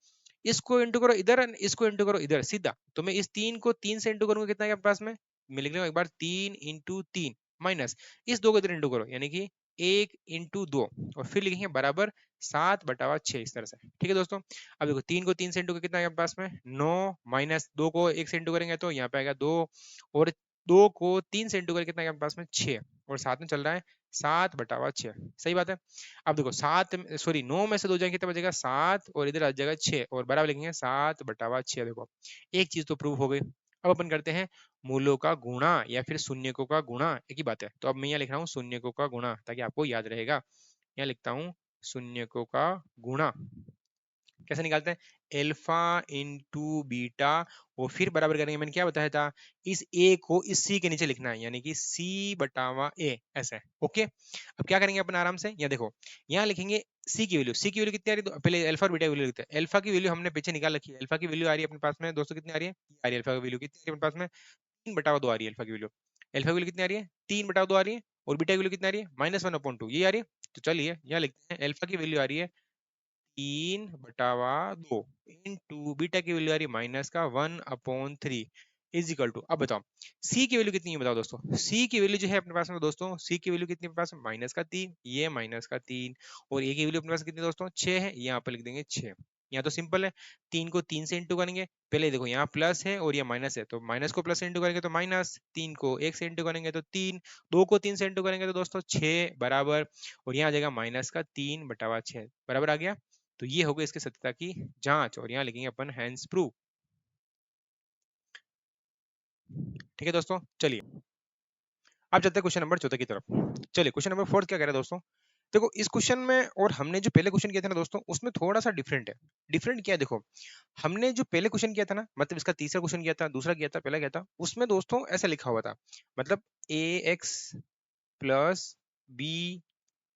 इसको इंटू करो इधर, इसको इंटू करो इधर सीधा। तो मैं इस 3 को 3 से इंटू करूंगा, कितना है आपके पास में, मैं लिख रहा हूँ एक बार, 3 × 3 माइनस इस 2 को इधर इंटू करो, यानी कि 1 × 2, और फिर लिखेंगे बराबर 7/6 इस तरह से, ठीक है दोस्तों। अब देखो 3 को 3 से इंटू करके कितना है आपके पास में 9, माइनस 2 को 1 से इंटू करेंगे तो यहाँ पे आएगा 2, और 2 को 3 से इंटू करके कितना है आपके पास में 6, और साथ में चल रहा है 7/6। सही बात है। अब देखो 7 सॉरी 9 में से 2 जाएंगे कितना बचेगा 7, और इधर आ जाएगा 6, और बराबर लिखेंगे 7/6। देखो एक चीज तो प्रूव हो गई। अब अपन करते हैं मूलों का गुणा या फिर शून्यकों का गुणा, एक ही बात है। तो अब मैं यहाँ लिख रहा हूँ शून्यकों का गुणा ताकि आपको याद रहेगा। यहाँ लिखता हूँ शून्यकों का गुणा। कैसे निकालते हैं, एल्फा इंटू बीटा, और फिर बराबर करेंगे, मैंने क्या बताया था, इस ए को इस सी के नीचे लिखना है, यानी कि सी बटावा ए, ऐसे। ओके, अब क्या करेंगे अपन आराम से, यहाँ देखो, यहाँ लिखेंगे सी की वैल्यू कितनी आ रही है, तो पहले अल्फा और बीटा की वैल्यू लिखते हैं। अल्फा की वैल्यू हमने पीछे निकाल रखी है, अल्फा की वैल्यू आ रही है अपने पास में दोस्तों, कितनी आ रही है, ये आ रही है अल्फा की वैल्यू, कितनी आ रही है अपने पास में, 3/2 आ रही है अल्फा की वैल्यू। अल्फा की वैल्यू कितनी आ रही है, 3/2 आ रही है, और बीटा की वैल्यू कितनी आ रही है, -1/2, ये आ रही है। तो चलिए यहाँ लिखते हैं, अल्फा की वैल्यू आ रही है 3/2 इंटू बीटा की वैल्यू आ रही है -1/3 इज इक्वल टू, अब बताओ सी की वैल्यू कितनी है, बताओ दोस्तों। सी की वैल्यू जो है अपने पास में दोस्तों, सी की वैल्यू कितनी अपने पास में, -3, ये -3, और ए की वैल्यू अपने पास कितनी दोस्तों, 6 है, यहाँ पर लिख देंगे 6। यहाँ तो सिंपल है, 3 को 3 से इंटू करेंगे, पहले देखो यहाँ प्लस है और ये माइनस है, तो माइनस को प्लस से इंटू करेंगे तो माइनस, 3 को 1 से इंटू करेंगे तो 3, 2 को 3 से इंटू करेंगे तो दोस्तों 6 बराबर, और यहाँ आ जाएगा -3/6 बराबर आ गया। तो ये हो गई इसकी सत्यता की जांच, और यहाँ लिखेंगे अपन हैंस प्रूव। ठीक है दोस्तों, चलिए अब चलते हैं क्वेश्चन नंबर 14 की तरफ। चलिए क्वेश्चन नंबर 4 क्या कह रहा है दोस्तों, देखो इस क्वेश्चन में और हमने जो पहले क्वेश्चन किया था ना दोस्तों, उसमें थोड़ा सा डिफरेंट है। डिफरेंट क्या है, देखो हमने जो पहले क्वेश्चन किया था ना, मतलब इसका तीसरा क्वेश्चन किया था, दूसरा किया था, पहला किया था, उसमें दोस्तों ऐसा लिखा हुआ था, मतलब A X plus B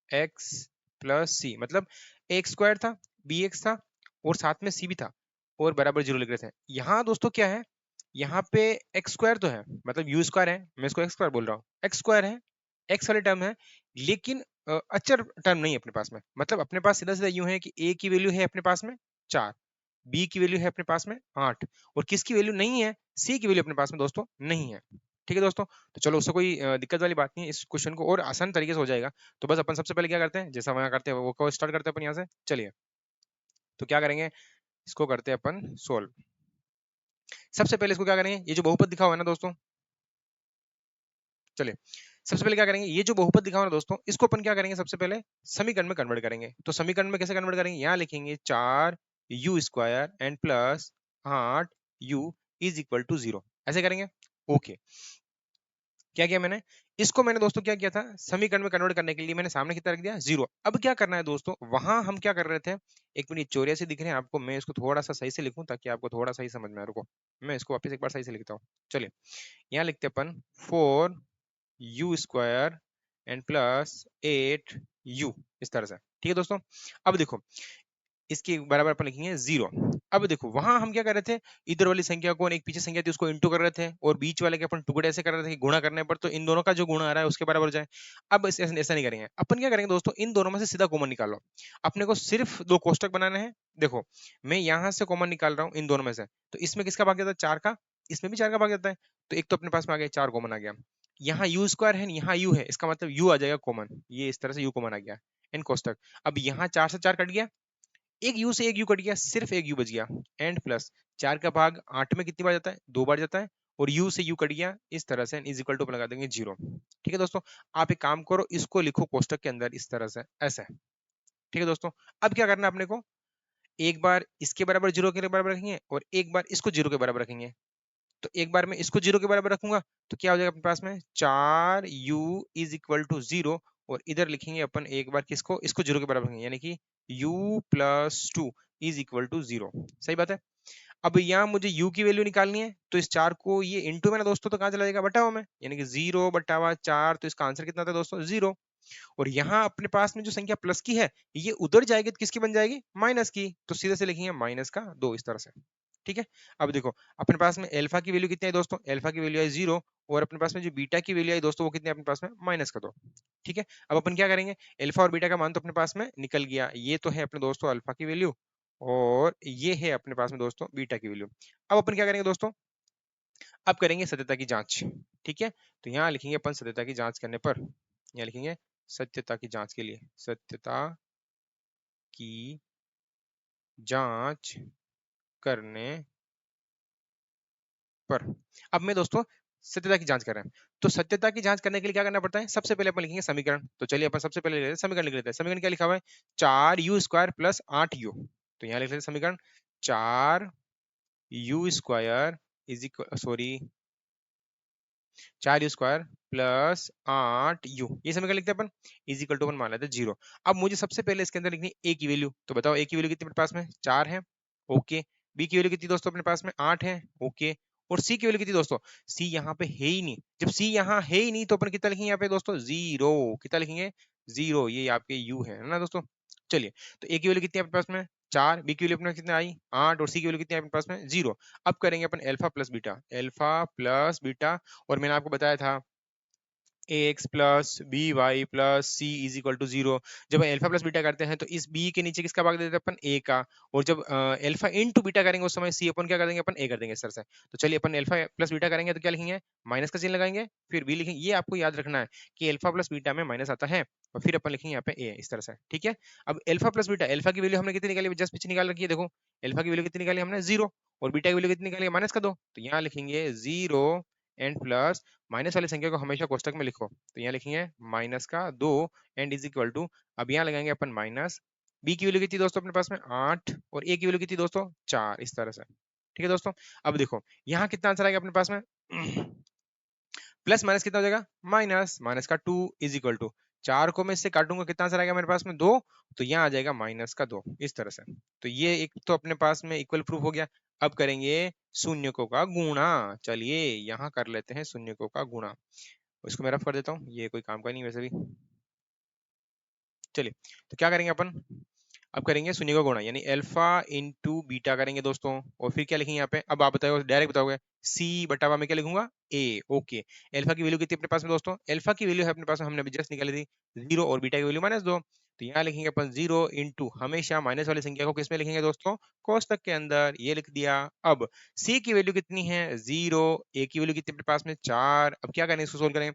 X plus C, मतलब एक्स स्क्वायर था, बी एक्स था, और साथ में सी भी था, और बराबर 0 लिख रहे थे। यहाँ दोस्तों क्या है, यहाँ पे एक्स स्क्वायर तो है, मतलब यू स्क्वायर है, मैं इसको एक्स स्क्वायर बोल रहा हूँ, एक्स स्क्वायर है, एक्स वाले टर्म है, लेकिन अचर टर्म नहीं है अपने पास में। मतलब अपने पास सीधा सीधा यूं है कि ए की वैल्यू है अपने पास में 4, बी की वैल्यू है अपने पास में 8, और किसकी वैल्यू नहीं है, सी की वैल्यू अपने पास में दोस्तों नहीं है। ठीक है दोस्तों, तो चलो उससे कोई दिक्कत वाली बात नहीं है, इस क्वेश्चन को और आसान तरीके से हो जाएगा। तो बस अपन सबसे पहले क्या करते हैं, जैसा वहां करते हैं वो को स्टार्ट करते हैं अपन यहाँ से। चलिए तो क्या करेंगे, इसको करते हैं अपन सोल्व। सबसे पहले इसको क्या करेंगे, ये जो बहुपद दिखा हुआ है ना दोस्तों, चलिए सबसे पहले क्या करेंगे, ये जो बहुपद दिखा हुआ है ना दोस्तों, इसको अपन क्या करेंगे, सबसे पहले समीकरण में कन्वर्ट करेंगे। तो समीकरण में कैसे कन्वर्ट करेंगे, यहाँ लिखेंगे 4u² and plus 8u is equal to 0, ऐसे करेंगे। ओके, क्या किया मैंने, इसको मैंने दोस्तों क्या किया था, समीकरण में कन्वर्ट करने के लिए मैंने सामने कितना रख दिया 0। अब क्या करना है दोस्तों, वहां हम क्या कर रहे थे, 1 मिनट 84 दिख रहे हैं आपको, मैं इसको थोड़ा सा सही से लिखूं ताकि आपको थोड़ा सही समझ में आए। रुको मैं इसको वापस एक बार सही से लिखता हूँ। चलिए यहाँ लिखते हैं अपन 4u² एंड प्लस 8u, इस तरह से। ठीक है दोस्तों, अब देखो इसके बराबर अपन लिखेंगे 0। अब देखो वहां हम क्या कर रहे थे, इधर वाली संख्या को एक पीछे संख्या थी उसको इंटू कर रहे थे, और बीच वाले के अपन टुकड़े ऐसे कर रहे थे कि गुणा करने पर तो इन दोनों का जो गुणा आ रहा है उसके बराबर हो जाए। अब ऐसा नहीं करेंगे, अपन क्या करेंगे दोस्तों, इन दोनों में से सीधा कॉमन निकाल लो। अपने को सिर्फ 2 कोष्टक बनाने हैं। देखो मैं यहाँ से कॉमन निकाल रहा हूँ इन दोनों में से, तो इसमें किसका भाग जाता है, 4 का, इसमें भी 4 का भाग जाता है, तो एक तो अपने पास में आ गया 4 कॉमन आ गया। यहाँ u² है, यहाँ u है, इसका मतलब u आ जाएगा कॉमन, ये इस तरह से u कॉमन आ गया इन कोष्टक। अब यहाँ 4 से 4 कट गया, एक यू से एक यू कट गया, सिर्फ एक यू बच गया, एंड प्लस 4 का भाग 8 में कितनी बार जाता है, 2 बार जाता है, और यू से यू कट गया, इस तरह से इज इक्वल टू लगा देंगे 0। ठीक है दोस्तों, आप एक काम करो, इसको लिखो कोष्टक के अंदर इस तरह से, ऐसे। ठीक है दोस्तों, अब क्या करना है अपने को, एक बार इसके बराबर 0 के बराबर रखेंगे और एक बार इसको 0 के बराबर रखेंगे। तो एक बार मैं इसको 0 के बराबर रखूंगा तो क्या हो जाएगा अपने पास में, 4u इज इक्वल टू 0, और इधर लिखेंगे अपन एक बार किसको, इसको 0 के बराबर रखेंगे, यानी कि u + 2 इज इक्वल टू 0। सही बात है। अब यहाँ मुझे u की वैल्यू निकालनी है, तो इस 4 को ये इंटू में ना दोस्तों, तो कहाँ चला जाएगा, बटा हुआ में, यानी कि 0 बटा हुआ 4, तो इसका आंसर कितना था दोस्तों, 0। और यहाँ अपने पास में जो संख्या प्लस की है, ये उधर जाएगी तो किसकी बन जाएगी, माइनस की, तो सीधे से लिखेंगे माइनस का 2, इस तरह से। ठीक है। अब देखो अपने पास में अल्फा की वैल्यू कितनी है दोस्तों, अल्फा की वैल्यू है 0, और अपने पास में जो बीटा की वैल्यू है दोस्तों, वो कितनी है अपने पास में, माइनस का 2। ठीक है। अब अपन क्या करेंगे, अल्फा और बीटा का मान तो अपने पास में निकल गया, ये तो है अपने दोस्तों अल्फा की वैल्यू, और ये है अपने पास में दोस्तों बीटा की वैल्यू। अब अपन क्या करेंगे दोस्तों, अब करेंगे सत्यता की जांच। ठीक है। तो यहाँ लिखेंगे अपन सत्यता की जांच करने पर, यहाँ लिखेंगे सत्यता की जांच के लिए, सत्यता की जांच करने पर। अब मैं दोस्तों सत्यता की जांच कर रहे हैं, तो सत्यता की जांच करने के लिए क्या करना पड़ता है, सबसे पहले अपन लिखेंगे समीकरण। तो चलिए अपन सबसे पहले समीकरण लिख लेते हैं। समीकरण क्या लिखा हुआ है, 4u² प्लस 8u। तो यहाँ लिख लेते हैं समीकरण, 4u² is equal, sorry, 4u² plus 8u, ये समीकरण लिखते हैं अपन, इज इक्वल टू अपन मान लेते हैं 0। अब मुझे सबसे पहले इसके अंदर लिखनी है a की वैल्यू, तो बताओ a की वैल्यू कितनी अपने पास में, 4 है, ओके। b की वैल्यू कितनी दोस्तों अपने पास में, 8 है, ओके। और c की वैल्यू कितनी दोस्तों, c यहाँ पे है ही नहीं, जब c यहाँ है ही नहीं तो अपन कितना लिखेंगे यहाँ पे दोस्तों, 0। कितना लिखेंगे, 0, ये आपके u है ना दोस्तों। चलिए, तो a की वैल्यू कितनी है अपने पास में, 4, b की वैल्यू अपने पास कितनी आई, 8, और c की वैल्यू कितनी है अपने पास में, 0। अब करेंगे अपन alpha plus beta, alpha plus beta, और मैंने आपको बताया था ax plus B Y plus C is equal to 0। जब अल्फा प्लस बीटा करते हैं तो इस b के नीचे किसका भाग देते हैं अपन, a का, और जब अल्फा इनटू बीटा करेंगे उस समय c अपन क्या कर देंगे, अपन a कर देंगे इस तरह से। तो चलिए अपन अल्फा प्लस बीटा करेंगे तो क्या लिखेंगे, माइनस का चिन्ह लगाएंगे, फिर b लिखेंगे। ये आपको याद रखना है कि अल्फा प्लस बीटा में माइनस आता है, और फिर अपन लिखेंगे यहाँ पे a, इस तरह से। ठीक है। अब अल्फा प्लस बीटा, अल्फा की वैल्यू हमने कितनी निकाली, जस्ट पीछे निकाल रखी है, देखो अल्फा की वैल्यू कितनी निकाली हमने, 0, और बीटा की वैल्यू कितनी निकाली, माइनस का 2। तो यहाँ लिखेंगे 0 एंड प्लस, माइनस वाली संख्या को हमेशा कोष्टक में लिखो, तो यहाँ लिखेंगे माइनस का 2 एंड इज इक्वल टू, अब यहाँ लगाएंगे अपन माइनस, बी की वैल्यू कितनी दोस्तों अपने पास में 8, और ए की वैल्यू कितनी दोस्तों 4, इस तरह से। ठीक है दोस्तों। अब देखो यहाँ कितना आंसर आएगा अपने पास में, प्लस माइनस कितना हो जाएगा, माइनस, माइनस का 2 इज इक्वल टू, 4 को मैं इससे काटूंगा कितना आंसर आएगा मेरे पास में, 2, तो यहाँ आ जाएगा माइनस का 2, इस तरह से। तो ये एक तो अपने पास में इक्वल प्रूफ हो गया। अब करेंगे शून्यकों का गुणा। चलिए यहाँ कर लेते हैं शून्यकों का गुणा, इसको मैं रफ कर देता हूँ, ये कोई काम का नहीं वैसे भी। चलिए, तो क्या करेंगे अपन, अब करेंगे शून्य का गुणा, यानी अल्फा इंटू बीटा करेंगे दोस्तों, और फिर क्या लिखेंगे यहाँ पे, अब आप बताओ, डायरेक्ट बताओगे, सी बटा हुआ मैं क्या लिखूंगा, ए, ओके। अल्फा की वैल्यू कितनी अपने पास में दोस्तों, अल्फा की वैल्यू है अपने पास में, हमने अभी जस्ट निकाली थी 0, और बीटा की वैल्यू -2। तो यहाँ लिखेंगे अपन 0 इंटू, हमेशा माइनस वाली संख्या को किसमें लिखेंगे दोस्तों, कोष्टक के अंदर, ये लिख दिया। अब सी की वैल्यू कितनी है, 0, ए की वैल्यू कितनी अपने पास में 4। अब क्या करेंगे, इसको सोल्व करेंगे,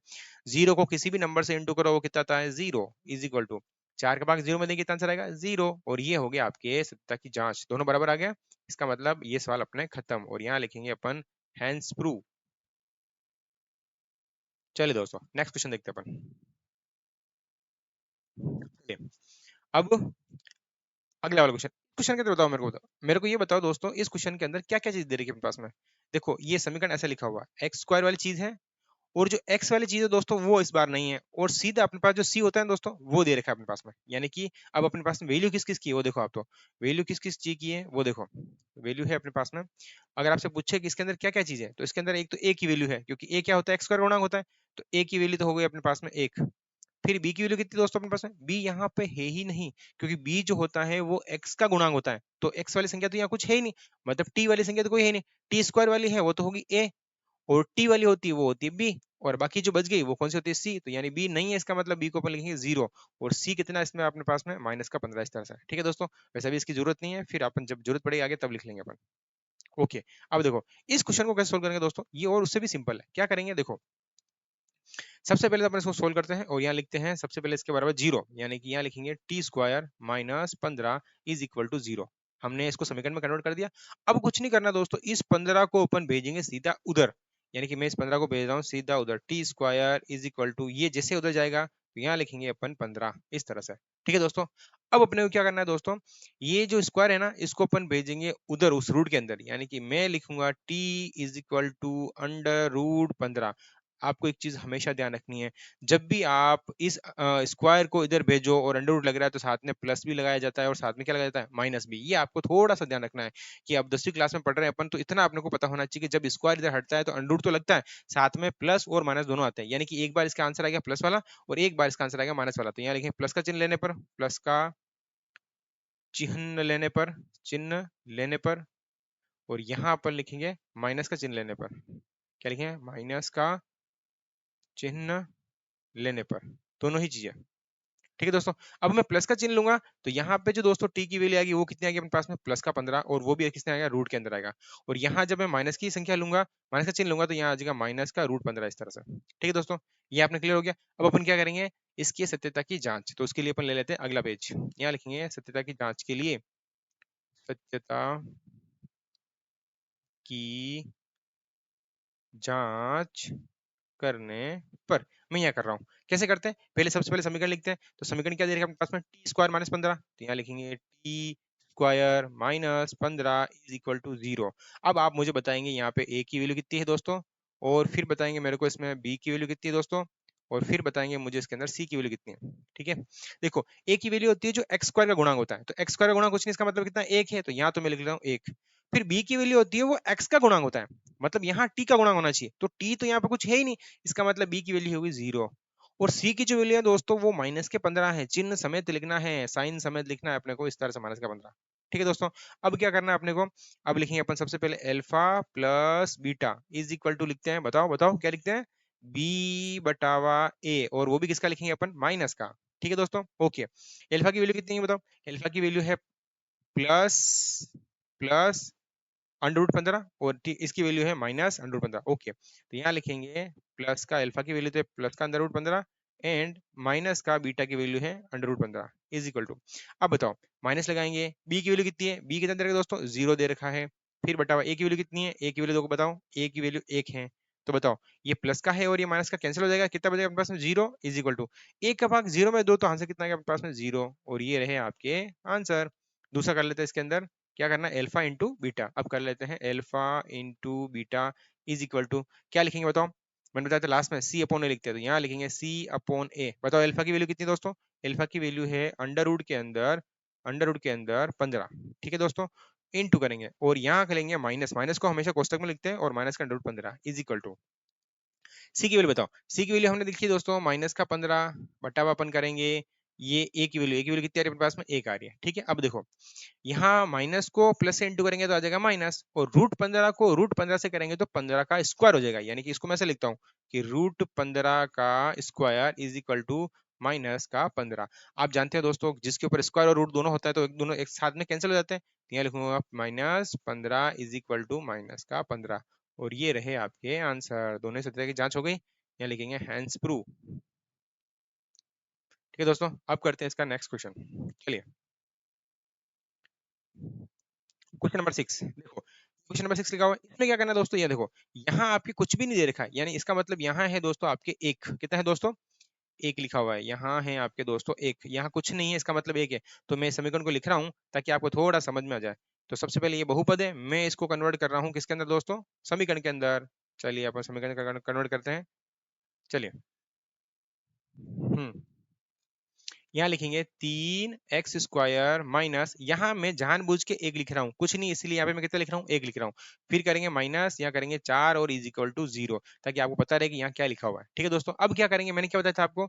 0 को किसी भी नंबर से इंटू करो, वो कितना आता है, 0 इज इक्वल टू, 4 का भाग 0 में देंगे कितना आंसर आएगा, 0। और ये हो गया आपके सत्यता की जांच, दोनों बराबर आ गया। इसका मतलब ये सवाल अपने खत्म, और यहाँ लिखेंगे अपन हैंस प्रूव। चलिए दोस्तों नेक्स्ट क्वेश्चन देखते हैं अपन। चलिए, अब अगला वाला क्वेश्चन, क्वेश्चन के अंदर बताओ, मेरे को ये बताओ दोस्तों, इस क्वेश्चन के अंदर क्या क्या चीज दे रही है अपने पास में। देखो ये समीकरण ऐसा लिखा हुआ है, x² वाली चीज है, और जो x वाली चीज है दोस्तों वो इस बार नहीं है, और सीधा अपने पास जो c होता है दोस्तों वो दे रखा है अपने पास में। यानी कि अब अपने पास में वैल्यू किस किस की है वो देखो, आप तो वैल्यू किस किस चीज की है वो देखो, वैल्यू है अपने पास में। अगर आपसे पूछे कि इसके अंदर क्या क्या चीज है, तो इसके अंदर एक तो a की वैल्यू है, क्योंकि a क्या होता है, x² गुणा होता है, तो a की वैल्यू तो हो गई अपने पास में 1। फिर b की वैल्यू कितनी दोस्तों अपने पास में, b यहाँ पे है ही नहीं, क्योंकि b जो होता है वो x का गुणांक होता है, तो x वाली संख्या तो यहाँ कुछ है ही नहीं, मतलब t वाली संख्या तो कोई है नहीं, t² वाली है वो तो होगी a, और टी वाली होती है वो होती है बी, और बाकी जो बच गई वो कौन सी होती है, सी। तो यानी बी नहीं है, इसका मतलब बी को अपन लिखेंगे 0, और सी कितना इसमें अपने पास में -15, इस तरह से। ठीक है दोस्तों, वैसे भी इसकी जरूरत नहीं है, फिर अपन जब जरूरत पड़ेगी आगे तब लिख लेंगे अपन। ओके। अब देखो इस क्वेश्चन को कैसे सोल्व करेंगे दोस्तों, ये और उससे भी सिंपल है। क्या करेंगे, देखो सबसे पहले तो अपन इसको सोल्व करते हैं, और यहाँ लिखते हैं सबसे पहले इसके बराबर 0, यानी कि यहाँ लिखेंगे t² -15 इज इक्वल टू 0। हमने इसको समीकरण में कन्वर्ट कर दिया। अब कुछ नहीं करना दोस्तों, इस 15 को अपन भेजेंगे सीधा उधर, यानी कि मैं इस 15 को भेज रहा हूँ सीधा उधर, t² इज इक्वल टू, ये जैसे उधर जाएगा तो यहाँ लिखेंगे अपन 15, इस तरह से। ठीक है दोस्तों। अब अपने को क्या करना है दोस्तों, ये जो स्क्वायर है ना इसको अपन भेजेंगे उधर उस रूट के अंदर, यानी कि मैं लिखूंगा t is equal to under root 15। आपको एक चीज हमेशा ध्यान रखनी है, जब भी आप इस स्क्वायर को इधर भेजो और अंडर रूट लग रहा है तो साथ में प्लस भी लगाया जाता है और साथ में क्या लगाया जाता है, माइनस भी। ये आपको थोड़ा सा ध्यान रखना है कि अब 10वीं क्लास में पढ़ रहे हैं अपन, तो इतना अपने को पता होना चाहिए कि जब स्क्वायर इधर हटता है तो अंडर रूट तो लगता है, साथ में प्लस और माइनस दोनों आते हैं। यानी कि एक बार इसका आंसर आ गया प्लस वाला और एक बार इसका आंसर आ गया माइनस वाला। तो यहाँ लिखेंगे प्लस का चिन्ह लेने पर, प्लस का चिन्ह लेने पर, चिन्ह लेने पर, और यहाँ पर लिखेंगे माइनस का चिन्ह लेने पर। क्या लिखेंगे, माइनस का चिन्ह लेने पर, दोनों ही चीजें। ठीक है दोस्तों। अब मैं प्लस का चिन्ह लूंगा तो यहाँ पे जो दोस्तों टी की वैल्यू आएगी वो कितनी आएगी अपने पास में, प्लस का 15, और वो भी किसने आएगा, रूट के अंदर आएगा। और यहाँ जब मैं माइनस की संख्या लूंगा, माइनस का चिन्ह लूंगा, तो यहाँ आ जाएगा माइनस का रूट 15 इस तरह से। ठीक है दोस्तों, ये आपने क्लियर हो गया। अब अपन क्या करेंगे, इसकी सत्यता की जांच, तो उसके लिए अपन ले लेते हैं अगला पेज। यहाँ लिखेंगे सत्यता की जांच के लिए, सत्यता की जांच करने पर। मैं यहाँ कर रहा हूँ, कैसे करते हैं, पहले सबसे पहले समीकरण लिखते हैं। तो समीकरण क्या दे रखा है अपने पास में, टी स्क्वायर माइनस 15, तो यहाँ लिखेंगे T square minus 15 is equal to 0। अब आप मुझे बताएंगे यहाँ पे ए की वैल्यू कितनी है दोस्तों, और फिर बताएंगे मेरे को इसमें बी की वैल्यू कितनी है दोस्तों, और फिर बताएंगे मुझे इसके अंदर सी की वैल्यू कितनी है। ठीक है, देखो ए की वैल्यू होती है जो एक्स स्क्वायर का गुणांक होता है, तो एक्स स्क्वायर का गुणांक कुछ नहीं, इसका मतलब कितना, एक है, तो यहाँ तो मैं लिख रहा हूँ एक। फिर बी की वैल्यू होती है वो एक्स का गुणांक होता है, मतलब यहाँ टी का गुणांक होना चाहिए, तो टी तो यहाँ पे कुछ है ही नहीं, इसका मतलब बी की वैल्यू होगी 0। और सी की जो वैल्यू है दोस्तों वो माइनस के 15 है, चिन्ह समेत लिखना है, साइन समेत लिखना है अपने को, इस तरह से माइनस का 15। ठीक है दोस्तों, अब क्या करना है अपने को, अब लिखेंगे अपन सबसे पहले alpha plus beta is equal to, लिखते हैं, बताओ बताओ क्या लिखते हैं, बी बटावा ए, और वो भी किसका लिखेंगे अपन, माइनस का। ठीक है दोस्तों, ओके। अल्फा की वैल्यू कितनी है बताओ, अल्फा की वैल्यू है प्लस प्लस अंडर रूट 15, और इसकी वैल्यू है माइनस अंडर रूट 15। ओके, तो यहाँ लिखेंगे प्लस का अल्फा की वैल्यू तो प्लस का अंडर रूट 15 एंड माइनस का बीटा की वैल्यू है under root 15 is equal to. अब बताओ, माइनस लगाएंगे, बी की वैल्यू कितनी है, बी कितना दे रखा है दोस्तों, 0 दे रखा है। फिर बताओ ए की वैल्यू कितनी है, ए की वैल्यू देखो बताओ, ए की वैल्यू 1 है। तो बताओ ये प्लस का है और ये माइनस का कैंसिल हो जाएगा, कितना बचेगा अपने पास में, 0 इज इक्वल टू, एक का भाग 0 में 2, तो आंसर कितना आएगा अपने पास में, 0। और ये रहे आपके आंसर। दूसरा कर लेते हैं इसके अंदर, क्या करना है, एल्फा इंटू बीटा। अब कर लेते हैं alpha into beta is equal to, क्या लिखेंगे बताओ, मैंने बताया था लास्ट में सी अपॉन ए लिखते हैं, तो यहाँ लिखेंगे सी अपॉन ए। बताओ एल्फा की वैल्यू कितनी है दोस्तों, एल्फा की वैल्यू है अंडर रूट के अंदर, अंडर रूट के अंदर 15। ठीक है दोस्तों, इनटू करेंगे और यहाँ करेंगे माइनस, माइनस को हमेशा कोष्टक में लिखते हैं, और माइनस का under root 15 is equal to, C की वैल्यू बताओ, सी की वैल्यू हमने लिखी है दोस्तों माइनस का 15 बटा अपन करेंगे ये ए की वैल्यू, ए की वैल्यू कितनी आ रही है अपने पास में, एक आ रही है। ठीक है, अब देखो यहाँ माइनस को प्लस से इंटू करेंगे तो आ जाएगा माइनस, और रूट 15 को रूट 15 से करेंगे तो 15 का स्क्वायर हो जाएगा। यानी कि इसको मैं ऐसे लिखता हूँ कि रूट 15 का square is equal to minus का 15। आप जानते हैं दोस्तों जिसके ऊपर स्क्वायर और रूट दोनों होता है तो एक दोनों एक साथ में कैंसिल हो जाते हैं, तो यहाँ लिखूंगा minus 15 is equal to minus का 15। और ये रहे आपके आंसर, दोनों सत्य की जांच हो गई। यहाँ लिखेंगे हैंस प्रूव। ठीक है दोस्तों, अब करते हैं इसका नेक्स्ट क्वेश्चन। चलिए क्वेश्चन नंबर 6 देखो, क्वेश्चन नंबर 6 लिखा हुआ है, इसमें क्या करना है दोस्तों, ये देखो यहाँ आपके कुछ भी नहीं दे रखा है, यानी इसका मतलब यहाँ है दोस्तों आपके एक, कितना है दोस्तों, एक लिखा हुआ है, यहाँ है आपके दोस्तों एक, यहाँ कुछ नहीं है, इसका मतलब एक है। तो मैं समीकरण को लिख रहा हूँ ताकि आपको थोड़ा समझ में आ जाए। तो सबसे पहले ये बहुपद है, मैं इसको कन्वर्ट कर रहा हूँ किसके अंदर दोस्तों, समीकरण के अंदर। चलिए अपन समीकरण कन्वर्ट करते हैं, चलिए। हम्म, यहाँ लिखेंगे 3x² माइनस, यहाँ मैं जानबूझ के एक लिख रहा हूँ, कुछ नहीं, इसलिए यहाँ पे मैं कितना लिख रहा हूँ, एक लिख रहा हूँ। फिर करेंगे माइनस, यहाँ करेंगे 4 और इज इक्वल टू 0, ताकि आपको पता रहे कि यहाँ क्या लिखा हुआ है। ठीक है दोस्तों, अब क्या करेंगे, मैंने क्या बताया था आपको,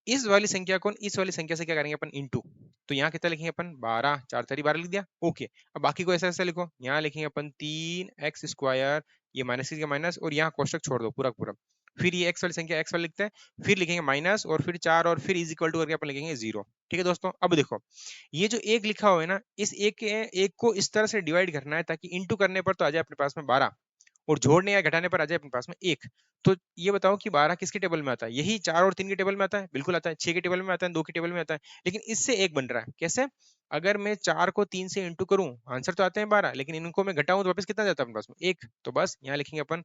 इस वाली संख्या को इस वाली संख्या से क्या करेंगे अपन, इंटू। तो यहाँ कितना लिखेंगे अपन, 12, 4 तारी 12 लिख दिया। ओके, अब बाकी को ऐसा ऐसा लिखो, यहाँ लिखेंगे अपन 3x², ये माइनस का माइनस, और यहाँ कोष्टक छोड़ दो पूरा पूरा। फिर ये एक्स वाली संख्या एक्स वाली लिखते हैं, फिर लिखेंगे माइनस, और फिर 4, और फिर इज इक्वल टू करके अपन लिखेंगे 0। ठीक है दोस्तों, अब देखो ये जो एक लिखा हुआ है ना, इस एक को इस तरह से डिवाइड करना है ताकि इंटू करने पर तो आ जाए अपने पास में 12, और जोड़ने या घटाने पर आ जाए अपने पास में एक। तो ये बताओ कि 12 किसके टेबल में आता है, यही 4 और 3 के टेबल में आता है, बिल्कुल आता है। 6 के टेबल में आता है, 2 के टेबल में आता है, लेकिन इससे एक बन रहा है, कैसे, अगर मैं 4 को 3 से इंटू करूं आंसर तो आते हैं 12, लेकिन इनको मैं घटाऊं तो वापस कितना जाता है अपने पास में, एक। तो बस यहाँ लिखेंगे अपन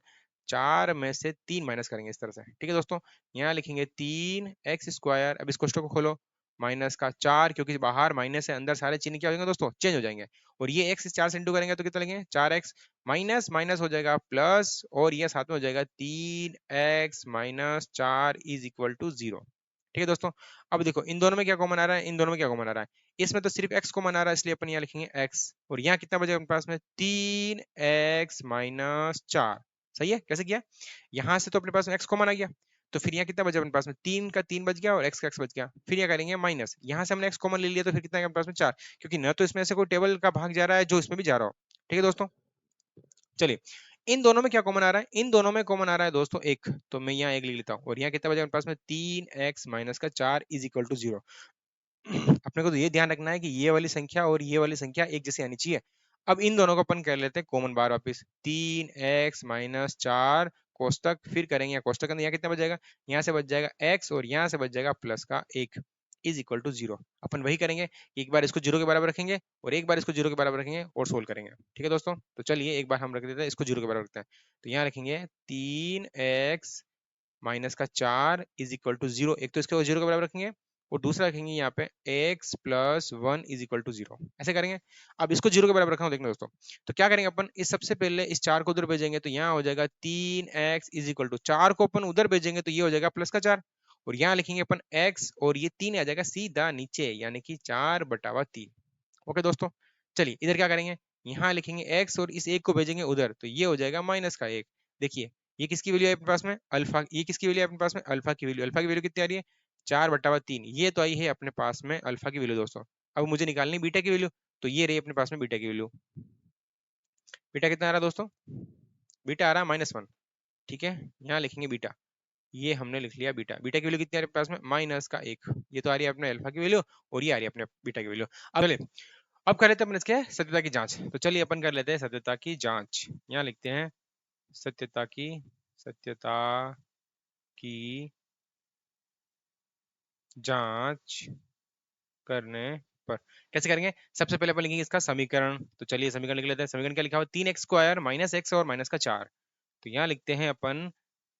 4 में से 3 माइनस करेंगे इस तरह से। ठीक है दोस्तों, यहाँ लिखेंगे 3x², अब इस क्वेश्चन को खोलो, माइनस का 4, क्योंकि बाहर माइनस है, अंदर सारे चिन्ह क्या हो जाएंगे दोस्तों, चेंज हो जाएंगे। और ये x 4 से इंटू करेंगे तो कितना लगेंगे 4x, माइनस माइनस हो जाएगा प्लस, और ये साथ में हो जाएगा 3x minus 4 is equal to 0। ठीक है दोस्तों। अब देखो इन दोनों में क्या कॉमन आ रहा है, इन दोनों में क्या कॉमन आ रहा है, इसमें तो सिर्फ x कॉमन आ रहा है, इसलिए अपन यहाँ लिखेंगे x, और यहाँ कितना बचेगा अपने पास में 3x माइनस 4। सही है, कैसे किया, यहाँ से तो अपने पास में x कॉमन आ गया, तो फिर यहाँ कितना बचा अपने पास में 3 का 3 बच गया और x का x बच गया, फिर यहाँ करेंगे माइनस, यहाँ से हमने x कॉमन ले लिया तो फिर कितना है अपने पास में 4, क्योंकि न तो इसमें से कोई टेबल का भाग जा रहा है जो इसमें भी जा रहा हो। ठीक है दोस्तों। चलिए इन दोनों में क्या कॉमन आ रहा है, इन दोनों में कॉमन आ रहा है दोस्तों एक, तो मैं यहाँ एक लिख लेता हूँ, और यहाँ कितना बचा अपने पास में 3x माइनस का 4 इज इक्वल टू 0। अपने को तो ये ध्यान रखना है कि ये वाली संख्या और ये वाली संख्या एक जैसी आनी चाहिए। अब इन दोनों को अपन कर लेते हैं कॉमन बार वापस, 3x माइनस 4 कोष्टक, फिर करेंगे यहाँ कोष्टक के अंदर, यहाँ कितना बच जाएगा, यहाँ से बच जाएगा x और यहाँ से बच जाएगा प्लस का 1 इज इक्वल टू 0। अपन वही करेंगे, एक बार इसको 0 के बराबर रखेंगे और एक बार इसको 0 के बराबर रखेंगे और सोल्व करेंगे। ठीक है दोस्तों, तो चलिए एक बार हम रख देते हैं इसको 0 के बराबर रखते हैं, तो यहाँ रखेंगे 3x माइनस का 4 इज इक्वल टू 0, एक तो इसके 0 के बराबर रखेंगे और दूसरा रखेंगे यहाँ पे x plus 1 is equal to 0, ऐसे करेंगे। अब इसको 0 के बराबर रखना हो, देखना दोस्तों, तो क्या करेंगे अपन, इस सबसे पहले इस 4 को उधर भेजेंगे तो यहाँ हो जाएगा 3x इज इक्वल टू 4 को अपन उधर भेजेंगे तो ये हो जाएगा प्लस का 4, और यहाँ लिखेंगे अपन x और ये 3 आ जाएगा सीधा नीचे, यानी कि 4/3। ओके दोस्तों। चलिए इधर क्या करेंगे, यहाँ लिखेंगे x और इस एक को भेजेंगे उधर तो ये हो जाएगा माइनस का 1। देखिए ये किसकी वैल्यू है अपने पास में, अल्फा, ये किसकी वैल्यू है अपने पास में, अल्फा की वैल्यू, अल्फा की वैल्यू कितनी आ रही है 4/3, ये तो आई है अपने पास में अल्फा की वैल्यू दोस्तों। अब मुझे निकालनी बीटा की वैल्यू, तो ये रही अपने पास में बीटा की वैल्यू, बीटा कितना आ रहा है दोस्तों, बीटा आ रहा है -1। ठीक है, यहाँ लिखेंगे बीटा, ये हमने लिख लिया बीटा, बीटा की वैल्यू कितनी आ रही है पास में -1, ये तो आ रही है अपने अल्फा की वैल्यू और ये आ रही है अपने बीटा की वैल्यू। अब चलिए अब कर लेते हैं अपन इसके सत्यता की जांच, तो चलिए अपन कर लेते हैं सत्यता की जांच, यहाँ लिखते हैं सत्यता की जांच करने पर कैसे करेंगे, सबसे पहले अपन लिखेंगे इसका समीकरण, तो चलिए समीकरण लिख लेते हैं। समीकरण क्या लिखा हुआ, 3x² माइनस x और माइनस का 4, तो यहाँ लिखते हैं अपन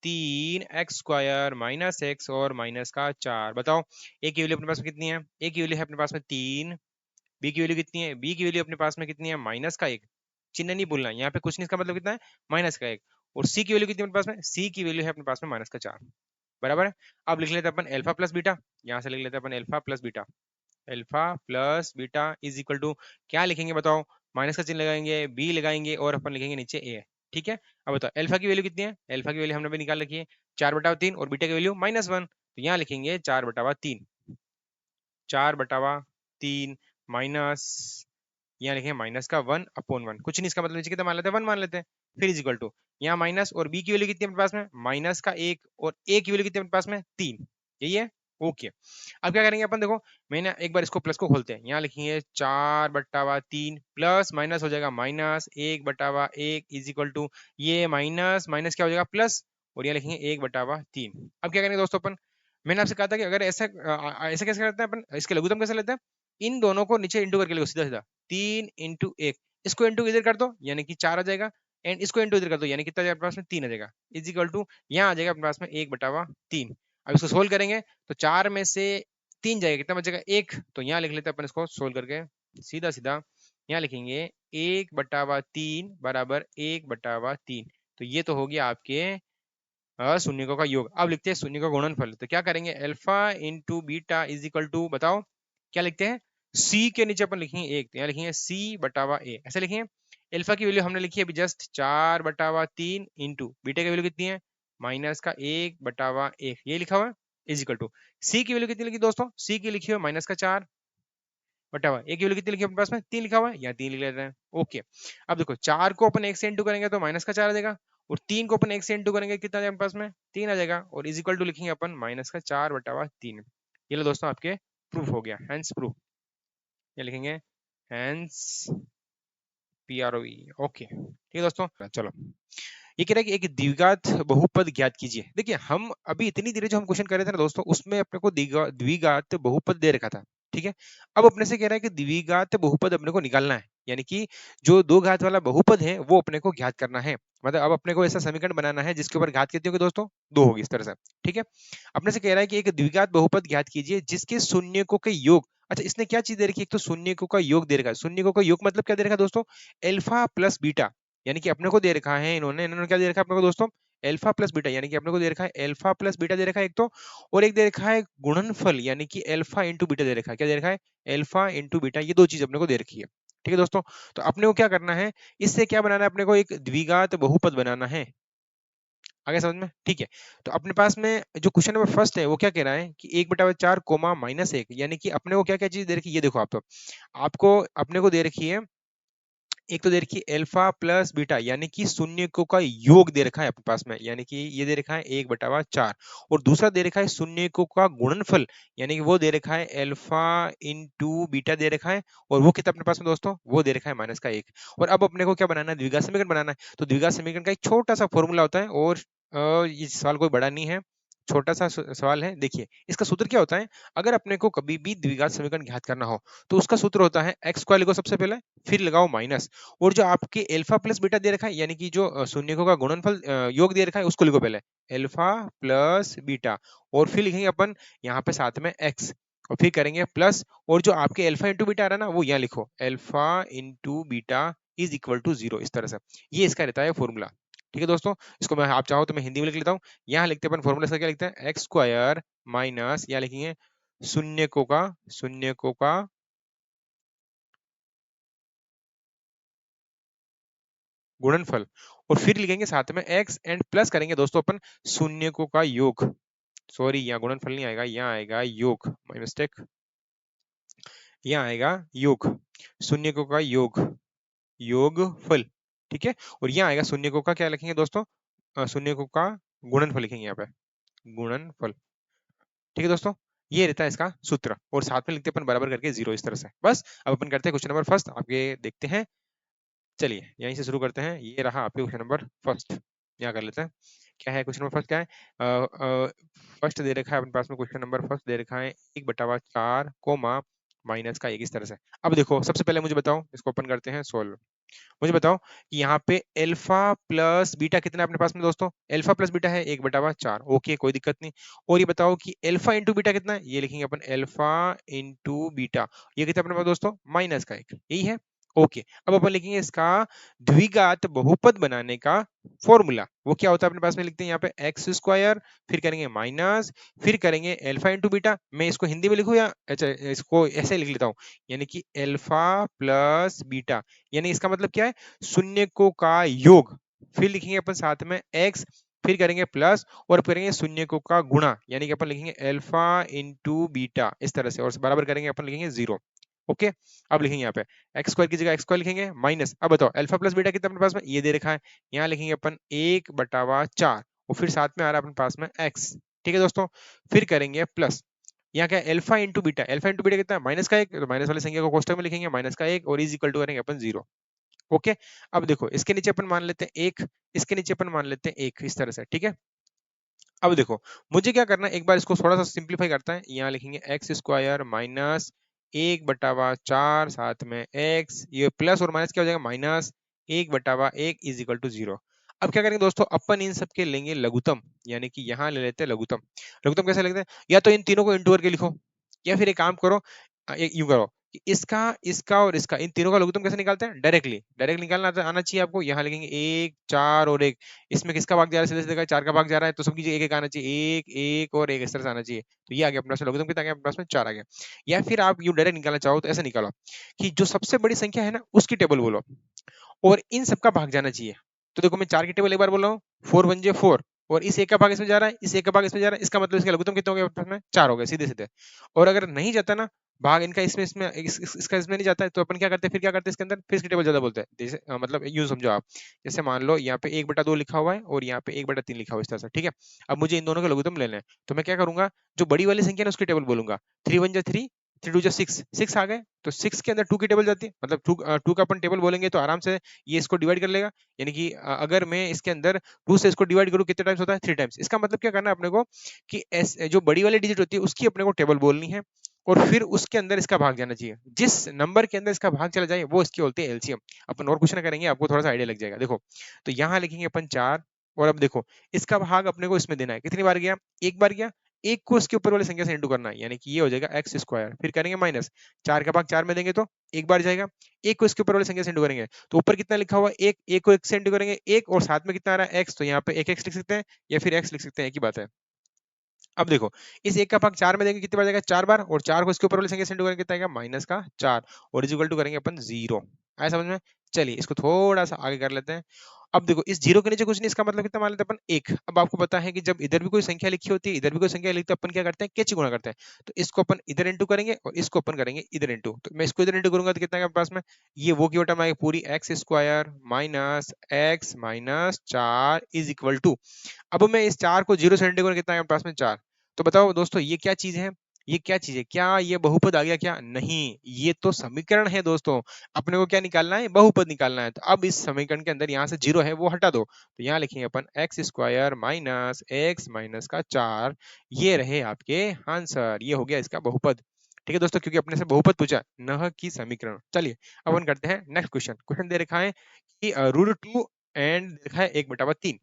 3x² माइनस x और माइनस का 4। बताओ a की वैल्यू अपने पास में कितनी है, a की वैल्यू है अपने पास में 3, b की वैल्यू कितनी है, b की वैल्यू अपने पास में कितनी है माइनस का 1, चिन्ह नहीं भूलना, यहाँ पे कुछ नहीं, इसका मतलब कितना है माइनस का 1, और c की वैल्यू कितनी है अपने पास में, c की वैल्यू है अपने पास में माइनस का 4। बराबर है। अब लिख लेते हैं अपन अल्फा प्लस बीटा, यहाँ से लिख लेते हैं अपन alpha plus beta, alpha plus beta is equal to क्या लिखेंगे बताओ, माइनस का चिन्ह लगाएंगे, बी लगाएंगे और अपन लिखेंगे नीचे ए। ठीक है, अब बताओ अल्फा की वैल्यू कितनी है, अल्फा की वैल्यू हमने भी निकाल रखी है 4/3 और बीटा की वैल्यू -1, तो यहाँ लिखेंगे 4/3, 4/3 माइनस, यहाँ लिखेंगे -1/1, कुछ नहीं, इसका मतलब नीचे कितना मान लेते हैं 1 मान लेते हैं, फिर इज इक्वल टू यहाँ माइनस, और बी की वैल्यू कितनी है अपने पास में -1 और ए की वैल्यू कितनी है अपने पास में 3, यही है। ओके, अब क्या करेंगे अपन, देखो मैंने एक बार इसको प्लस को खोलते हैं, यहाँ लिखेंगे 4/3 प्लस माइनस हो जाएगा -1/1 इज इक्वल टू ये माइनस माइनस क्या हो जाएगा प्लस, और यहाँ लिखेंगे 1/3। अब क्या करेंगे दोस्तों अपन, मैंने आपसे कहा था कि अगर ऐसा ऐसा कैसे करते हैं अपन, इसके लघुत्तम कैसे लेते हैं, इन दोनों को नीचे इंटू करके लिखो सीधा सीधा, 3 × 1, इसको इंटू इधर कर दो यानी कि 4 आ जाएगा, एंड इसको इंटू इधर कर दो यानी कितना जाएगा अपने पास में 3 आ जाएगा, इज इक्वल टू यहाँ आ जाएगा अपने पास में 1/3। अब इसको सोल्व करेंगे तो 4 में से 3 जाएगा, कितना बचेगा 1, तो यहाँ लिख लेते हैं अपन इसको सोल्व करके सीधा सीधा, यहाँ लिखेंगे 1/3 बराबर 1/3, तो ये तो हो गया आपके शून्यकों का योग। अब लिखते हैं शून्य का गुणनफल, तो क्या करेंगे alpha into beta is equal to, बताओ क्या लिखते हैं, c के नीचे अपन लिखेंगे 1, तो यहाँ लिखेंगे c/a, ऐसे लिखेंगे। अल्फा की वैल्यू हमने लिखी है अभी जस्ट 4/3 इंटू बीटा की वैल्यू कितनी है -1/1, ये लिखा हुआ है इज इक्वल टू c की वैल्यू कितनी लिखी दोस्तों, c की लिखी हुई -4/, ए की वैल्यू कितनी लिखी है अपने पास में 3 लिखा हुआ है, यहाँ 3 लिख लेते हैं। ओके, अब देखो 4 को अपन 1 से इंटू करेंगे तो -4 आ जाएगा, और 3 को अपन 1 से इंटू करेंगे कितना आ जाएगा अपने पास में 3 आ जाएगा, और इज इक्वल टू लिखेंगे अपन -4/3। ये लो दोस्तों आपके प्रूफ हो गया, हैंस प्रूफ, ये लिखेंगे हैंस PROV। ओके ठीक है दोस्तों, चलो ये कह रहा है कि एक द्विघात बहुपद ज्ञात कीजिए। देखिए हम अभी इतनी देर जो हम क्वेश्चन कर रहे थे ना दोस्तों, उसमें अपने को द्विघात बहुपद दे रखा था, ठीक है। अब अपने से कह रहा है कि द्विघात बहुपद अपने को निकालना है, यानी कि जो दो घात वाला बहुपद है वो अपने को ज्ञात करना है। मतलब अब अपने को ऐसा समीकरण बनाना है जिसके ऊपर घात कितनी होगी दोस्तों, दो होगी, इस तरह से। ठीक है। अपने से कह रहा है कि एक द्विघात बहुपद ज्ञात कीजिए जिसके शून्यकों के योग, अच्छा इसने क्या चीज दे रखी है, एक तो शून्यकों का योग दे रखा है। शून्यकों का योग मतलब क्या दे रखा है दोस्तों, एल्फा प्लस बीटा, यानी कि अपने को दे रखा है इन्होंने इन्होंने क्या दे रखा है अपने को दोस्तों, एल्फा प्लस बीटा, यानी कि अपने को दे रखा है एल्फा प्लस बीटा दे रखा है एक तो, और एक दे रखा है गुणनफल, यानी कि एल्फा इंटू बीटा दे रखा है। क्या दे रखा है, एल्फा इंटू बीटा, ये दो चीज अपने को दे रखी है। ठीक है दोस्तों। तो अपने को क्या करना है, इससे क्या बनाना है अपने को, एक द्विघात बहुपद बनाना है। आगे समझ में, ठीक है। तो अपने पास में जो क्वेश्चन नंबर फर्स्ट है वो क्या कह रहा है कि 1/4 कोमा -1, यानी कि अपने को क्या क्या चीज दे रखी है, ये देखो आप तो, आपको अपने को दे रखी है, एक तो दे रखी है एल्फा प्लस बीटा, यानी कि शून्यकों का योग दे रखा है अपने पास में, यानी कि ये दे रखा है 1/4, और दूसरा दे रखा है शून्यकों का गुणनफल, यानी कि वो दे रखा है एल्फा इंटू बीटा दे रखा है, और वो कितना अपने पास में दोस्तों, वो दे रखा है -1। और अब अपने को क्या बनाना है, द्विघात समीकरण बनाना है। तो द्विघात समीकरण का एक छोटा सा फॉर्मूला होता है, और ये सवाल कोई बड़ा नहीं है, छोटा सा सवाल है। देखिए इसका सूत्र क्या होता है, अगर अपने को कभी भी द्विघात समीकरण ज्ञात करना हो तो उसका सूत्र होता है एक्स स्क्वायर लिखो सबसे पहले, फिर लगाओ माइनस, और जो आपके एल्फा प्लस बीटा दे रखा है, यानी कि जो शून्यकों का गुणनफल योग दे रखा है, उसको लिखो पहले, एल्फा प्लस बीटा, और फिर लिखेंगे अपन यहाँ पे साथ में एक्स, और फिर करेंगे प्लस, और जो आपके एल्फा इंटू बीटा आ रहा है ना, वो यहाँ लिखो, alpha into beta is equal to 0, इस तरह से। ये इसका रहता है फॉर्मूला। ठीक है दोस्तों। इसको मैं, आप चाहो तो मैं हिंदी में लिख लेता हूँ। यहाँ लिखते हैं अपन फॉर्मूला, इसका क्या लिखते हैं, एक्स स्क्वायर माइनस, यहाँ लिखेंगे शून्यकों का गुणनफल, और फिर लिखेंगे साथ में एक्स, एंड प्लस करेंगे दोस्तों अपन शून्यकों का योग, सॉरी यहाँ गुणनफल नहीं आएगा, यहाँ आएगा योग, माय मिस्टेक, यहाँ आएगा योग, शून्यकों का योग, योगफल। ठीक है। और यहाँ आएगा शून्यकों का, क्या लिखेंगे दोस्तों, शून्यकों का गुणनफल लिखेंगे यहाँ पे, गुणनफल। ठीक है दोस्तों। ये रहता है इसका सूत्र, और साथ में लिखते हैं अपन बराबर करके 0, इस तरह से। बस अब अपन करते हैं क्वेश्चन नंबर फर्स्ट, आगे देखते हैं। चलिए यहीं से शुरू करते हैं, ये रहा आपके क्वेश्चन नंबर फर्स्ट, यहाँ कर लेते हैं। क्या है क्वेश्चन नंबर फर्स्ट, क्या है, फर्स्ट दे रखा है अपने पास में, क्वेश्चन नंबर फर्स्ट दे रखा है 1/4 कोमा -1, इस तरह से। अब देखो सबसे पहले मुझे बताओ, इसको ओपन करते हैं सोल्व। मुझे बताओ कि यहाँ पे एल्फा प्लस बीटा कितना है अपने पास में दोस्तों, एल्फा प्लस बीटा है 1/4, ओके कोई दिक्कत नहीं। और ये बताओ कि एल्फा इंटू बीटा कितना है, ये लिखेंगे अपन एल्फा इंटू बीटा, ये कितना अपने पास दोस्तों, -1, यही है। ओके। अब अपन लिखेंगे इसका द्विघात बहुपद बनाने का फॉर्मूला, वो क्या होता है अपने पास में, लिखते हैं यहाँ पे एक्स स्क्वायर, फिर करेंगे माइनस, फिर करेंगे एल्फा इंटू बीटा। मैं इसको हिंदी में लिखूं या, अच्छा इसको ऐसे लिख लेता हूँ, यानी कि एल्फा प्लस बीटा, यानी इसका मतलब क्या है, शून्यकों का योग, फिर लिखेंगे अपन साथ में x, फिर करेंगे प्लस, और करेंगे शून्यकों का गुणा, यानी कि अपन लिखेंगे एल्फा इंटू बीटा, इस तरह से, और बराबर करेंगे अपन लिखेंगे 0। ओके। अब लिखेंगे यहाँ पे एक्स स्क्वायर की जगह एक्स स्क्वायर लिखेंगे माइनस, अब बताओ अल्फा प्लस बीटा कितना अपने पास में, ये दे रखा है, यहाँ लिखेंगे अपन 1/4, और फिर साथ में आ रहा है अपने पास में एक्स। ठीक है दोस्तों। फिर करेंगे प्लस, यहाँ क्या alpha into beta, alpha into beta कितना है, -1, तो माइनस वाली संख्या को कोष्टक में लिखेंगे -1, और इज इक्वल टू करेंगे अपन 0। ओके। अब देखो इसके नीचे अपन मान लेते हैं 1, इसके नीचे अपन मान लेते हैं 1, इस तरह से। ठीक है। अब देखो मुझे क्या करना है, एक बार इसको थोड़ा सा सिंप्लीफाई करता है, यहाँ लिखेंगे एक्स स्क्वायर माइनस 1/4 साथ में एक्स, ये प्लस और माइनस क्या हो जाएगा, -1/1 इज इक्वल टू 0। अब क्या करेंगे दोस्तों, अपन इन सबके लेंगे लघुत्तम, यानी कि यहाँ ले लेते हैं लघुत्तम। लघुत्तम कैसे लेते हैं, या तो इन तीनों को इंटू करके लिखो, या फिर एक काम करो, यूं करो कि इसका इसका और इसका, इन तीनों का लघुत्तम कैसे निकालते हैं, डायरेक्टली डायरेक्ट निकालना आना चाहिए आपको। यहाँ लिखेंगे 1 4 और 1, इसमें किसका भाग जा रहा है, सीधे सीधे 4 का भाग जा रहा है, तो सबकी एक एक आना चाहिए, 1 1 और 1, इस तरह से आना चाहिए। तो ये आ गया अपने पास में लघुत्तम, कितना आ गया अपने पास में, 4 आ गया। या फिर आप यूं डायरेक्ट निकालना चाहो तो ऐसे निकालो कि जो सबसे बड़ी संख्या है ना उसकी टेबल बोलो, और इन सबका भाग जाना चाहिए। तो देखो मैं 4 की टेबल एक बार बोल रहा हूँ, 4 1 जे 4, और इस एक का भाग इसमें जा रहा है, इस एक का भाग इसमें जा रहा है, इसका मतलब इसका लघुत्तम कितने हो गए आपस में, 4 हो गए सीधे सीधे। और अगर नहीं जाता ना भाग इनका इसमें इसमें इसका इसमें नहीं जाता है, तो अपन क्या करते हैं, फिर क्या करते हैं इसके अंदर, फिर इसकी टेबल ज्यादा बोलते हैं। जैसे मतलब यूं समझो आप, जैसे मान लो यहाँ पे 1/2 लिखा हुआ है और यहाँ पे 1/3 लिखा हुआ है, इस तरह से। ठीक है। अब मुझे इन दोनों का लघुत्तम लेना है, तो मैं क्या करूंगा, जो बड़ी वाली संख्या है उसकी टेबल बोलूंगा, 3 1 जा 3, 3 2 जा 6, 6 आ गए, तो 6 के अंदर 2 की टेबल जाती है, मतलब 2 का अपन टेबल बोलेंगे तो आराम से ये इसको डिवाइड कर लेगा। यानी कि अगर मैं इसके अंदर 2 से इसको डिवाइड करूं कितने टाइम्स होता है, 3 टाइम्स। इसका मतलब क्या करना है अपने को कि जो बड़ी वाली डिजिट होती है उसकी अपने को टेबल बोलनी है, और फिर उसके अंदर इसका भाग जाना चाहिए। जिस नंबर के अंदर इसका भाग चला जाए वो इसकी बोलते हैं एलसीएम। अपन और क्वेश्चन करेंगे, आपको थोड़ा सा आइडिया लग जाएगा। देखो, तो यहाँ लिखेंगे अपन 4, और अब देखो इसका भाग अपने को इसमें देना है, कितनी बार गया, एक बार गया, एक को इसके ऊपर वाली संख्या से इंटू करना है, यानी कि ये हो जाएगा एक्स स्क्वायर, फिर करेंगे माइनस, 4 का भाग 4 में देंगे तो एक बार जाएगा, एक को इसके ऊपर वाली संख्या से इंटू करेंगे तो ऊपर कितना लिखा हुआ है, एक, एक को एक से इंटू करेंगे एक, और साथ में कितना आ रहा है एक्स, तो यहाँ पे एक एक्स लिख सकते हैं या फिर एक्स लिख सकते हैं, एक ही बात है। अब देखो, इस एक का भाग 4 में देंगे कितनी बार जाएगा, 4 बार, और 4 को इसके ऊपर वाली संख्या से इंटू करेंगे कितना आएगा, माइनस का 4, और इज इक्वल टू करेंगे अपन 0। आया समझ में? चलिए इसको थोड़ा सा आगे कर लेते हैं। अब देखो, इस जीरो के नीचे कुछ नहीं, इसका मतलब कितना मान लेते हैं अपन, एक। अब आपको पता है कि जब इधर भी कोई संख्या लिखी होती है, इधर भी कोई संख्या लिखते हैं, अपन क्या करते हैं, कैची गुणा करते हैं। तो इसको अपन इधर इंटू करेंगे और इसको अपन करेंगे इधर इंटू, तो मैं इसको इधर इंटू करूंगा तो कितना आएगा पास में, ये वो की टर्म आएगी पूरी, X square minus X minus 4 is equal to, अब मैं इस 4 को 0 से इंटू करूं कितना आएगा पास में 4। तो बताओ दोस्तों, ये क्या चीज है, ये क्या चीज है, क्या ये बहुपद आ गया क्या, नहीं, ये तो समीकरण है दोस्तों। अपने को क्या निकालना है, बहुपद निकालना है। तो अब इस समीकरण के अंदर यहाँ से 0 है वो हटा दो, तो यहाँ लिखेंगे अपन X square minus X minus का 4, ये रहे आपके आंसर, ये हो गया इसका बहुपद। ठीक है दोस्तों, क्योंकि अपने से बहुपद पूछा, न कि समीकरण। चलिए अब अपन करते हैं नेक्स्ट क्वेश्चन। क्वेश्चन दे रखा है कि √2 एंड देखा है 1/3।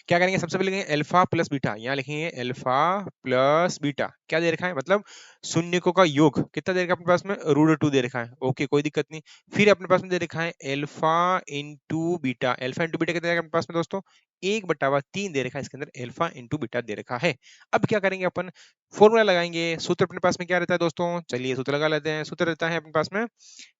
क्या करेंगे, सबसे पहले लिखेंगे अल्फा प्लस बीटा, यहाँ लिखेंगे अल्फा प्लस बीटा, क्या दे रखा है, मतलब शून्यकों का योग कितना दे रखा है अपने पास में, √2 दे रखा है, ओके कोई दिक्कत नहीं। फिर अपने पास में दे रखा है alpha into beta, alpha into beta कितना दे रखा है अपने पास में दोस्तों, 1/3 दे रखा है, इसके अंदर अल्फा इंटू बीटा दे रखा है। अब क्या करेंगे अपन, फॉर्मूला लगाएंगे, सूत्र अपने पास में क्या रहता है दोस्तों, चलिए सूत्र लगा लेते हैं। सूत्र रहता है अपने पास में,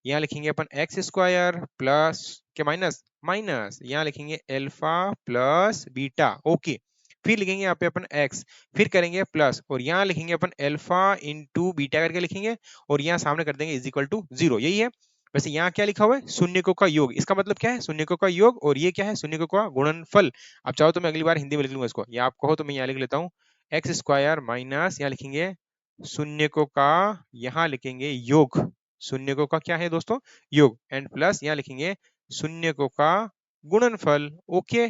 यहाँ लिखेंगे अपन एक्स स्क्वायर प्लस के माइनस माइनस, यहाँ लिखेंगे अल्फा प्लस बीटा, ओके। फिर लिखेंगे यहाँ पे अपन एक्स, फिर करेंगे प्लस, और यहाँ लिखेंगे अपन अल्फा इंटू बीटा करके लिखेंगे, और यहाँ सामने कर देंगे इज इक्वल टू 0, यही है। वैसे यहाँ क्या लिखा हुआ है, शून्यकों का योग, इसका मतलब क्या है, शून्यकों का योग, और ये क्या है, शून्यकों का गुणनफल। आप चाहो तो मैं अगली बार हिंदी में लिख लूंगा इसको, या आप कहो तो मैं यहाँ लिख लेता हूँ, एक्स स्क्वायर माइनस, यहाँ लिखेंगे शून्यकों का, यहाँ लिखेंगे योग, शून्यकों का क्या है दोस्तों, योग, एंड प्लस यहाँ लिखेंगे शून्यकों का गुणनफल, ओके।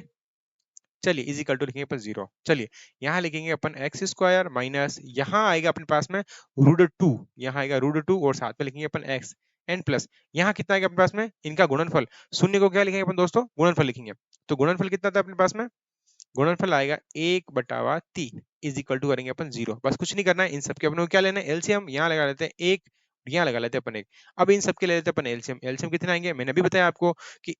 चलिए इज इक्वल टू लिखेंगे अपन 0। चलिए यहाँ लिखेंगे अपन एक्स स्क्वायर माइनस, यहाँ आएगा अपने पास में √2, यहाँ आएगा √2, और साथ में लिखेंगे अपन एक्स, एंड प्लस यहाँ कितना आएगा अपने पास में, इनका गुणनफल, शून्य को क्या लिखेंगे अपन दोस्तों, गुणनफल लिखेंगे। तो गुणनफल कितना था अपने पास में, गुणनफल आएगा 1/3 इज इक्वल टू करेंगे अपन 0। बस कुछ नहीं करना है, इन सबके अपने को क्या लेना है, एलसीएम, यहाँ लगा लेते हैं एक, यहाँ लगा लेते हैं अपन एक। अब इन सबके ले लेते हैं अपन एलसीएम, एलसीएम कितने आएंगे, मैंने अभी बताया आपको कि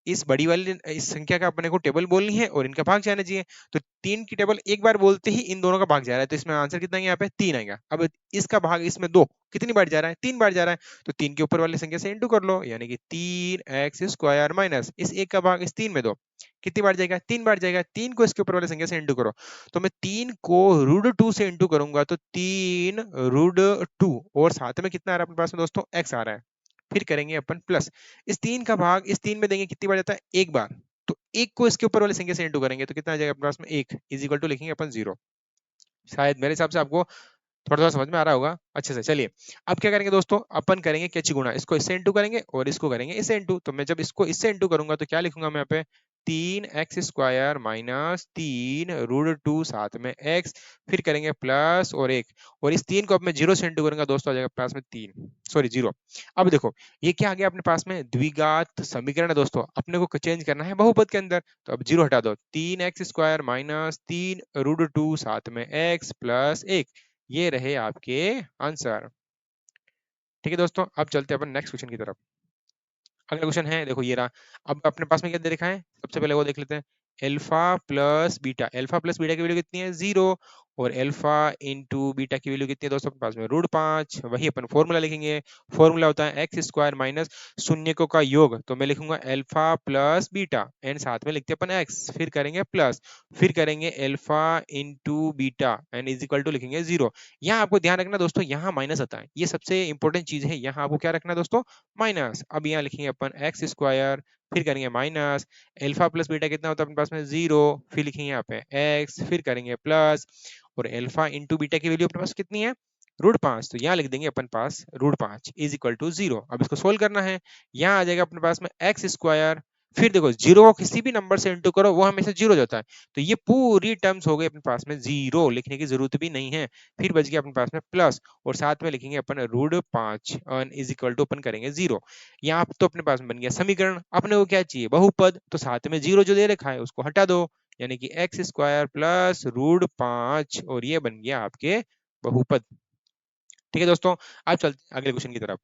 इस बड़ी वाली इस संख्या का अपने को टेबल बोलनी है और इनका भाग जाना चाहिए। तो 3 की टेबल एक बार बोलते ही इन दोनों का भाग जा रहा है, तो इसमें आंसर कितना आएगा, यहाँ पे 3 आएगा। अब इसका भाग इसमें 2 कितनी बार जा रहा है, 3 बार जा रहा है, तो 3 के ऊपर वाली संख्या से इंटू कर लो, यानी कि 3x स्क्वायर माइनस इस एक का भाग इस 3 में दो, कितनी बार जाएगा, 3 बार जाएगा, 3 को इसके ऊपर वाले संख्या से इंटू करो। तो मैं 3 को √2 से इंटू करूंगा तो 3 √2, और साथ में कितना आ रहा है अपने पास में दोस्तों, x आ रहा है। फिर करेंगे अपन प्लस, इस 3 का भाग इस 3 में देंगे, कितनी बार जाता है, एक बार, तो एक को इसके ऊपर वाले संख्या से इंटू करेंगे तो कितना आ जाएगा अपने पास में, 1 इज इक्वल टू लिखेंगे अपन 0। शायद मेरे हिसाब से आपको थोड़ा थोड़ा समझ में आ रहा होगा अच्छे से। चलिए अब क्या करेंगे दोस्तों, अपन करेंगे कैची गुणा, इसको इससे इंटू करेंगे और इसको करेंगे इससे इंटू। तो मैं जब इसको इससे इंटू करूंगा तो क्या लिखूंगा मैं यहाँ पे, 3x स्क्वायर माइनस 3 √2 साथ में x, फिर करेंगे प्लस और 1, और इस 3 को अब मैं 0 से इंटू करूंगा दोस्तों, आ जाएगा पास में 3, सॉरी 0। अब देखो ये क्या आ गया अपने पास में, द्विघात समीकरण है दोस्तों, अपने को चेंज करना है बहुपद के अंदर। तो अब 0 हटा दो, 3x स्क्वायर माइनस 3 √2 साथ में x प्लस 1, ये रहे आपके आंसर। ठीक है दोस्तों, अब चलते हैं अपन नेक्स्ट क्वेश्चन की तरफ। अगला क्वेश्चन है, देखो ये रहा। अब अपने पास में क्या दे रखा है, सबसे पहले वो देख लेते हैं, alpha plus beta, alpha plus beta की वैल्यू कितनी है, 0, और अल्फा इंटू बीटा की वैल्यू कितनी है दोस्तों अपने पास में, √5। वही अपन फॉर्मूला लिखेंगे, फॉर्मूला होता है एक्स स्क्वायर माइनस शून्यकों का योग, तो मैं लिखूंगा अल्फा प्लस बीटा, एंड साथ में लिखते हैं अपन एक्स, फिर करेंगे प्लस, फिर करेंगे alpha into beta, and is equal to लिखेंगे 0। यहाँ आपको ध्यान रखना दोस्तों, यहाँ माइनस आता है, ये सबसे इंपॉर्टेंट चीज है, यहाँ आपको क्या रखना है दोस्तों, माइनस। अब यहाँ लिखेंगे अपन एक्स स्क्वायर, फिर करेंगे माइनस, अल्फा प्लस बीटा कितना होता है अपने पास में, 0, फिर लिखेंगे यहाँ पे एक्स, फिर करेंगे प्लस, और अल्फा इंटू बीटा की वैल्यू अपने पास कितनी है, √5, तो यहाँ लिख देंगे अपन पास √5 इज इक्वल टू 0। अब इसको सोल्व करना है, यहाँ आ जाएगा अपने पास में एक्स स्क्वायर फिर देखो जीरो को किसी भी नंबर से इंटू करो वो हमेशा जीरो जाता है, तो ये पूरी टर्म्स हो गई अपने पास में जीरो, लिखने की जरूरत भी नहीं है। फिर बच गया अपने पास में प्लस, और साथ में लिखेंगे अपन √5 इज इक्वल टू अपन करेंगे जीरो। यहाँ तो अपने पास में बन गया समीकरण। अपने को क्या चाहिए, बहुपद, तो साथ में जीरो जो दे रखा है उसको हटा दो, यानी कि x² प्लस √5, और ये बन गया आपके बहुपद। ठीक है दोस्तों, अब चलते हैं अगले क्वेश्चन की तरफ।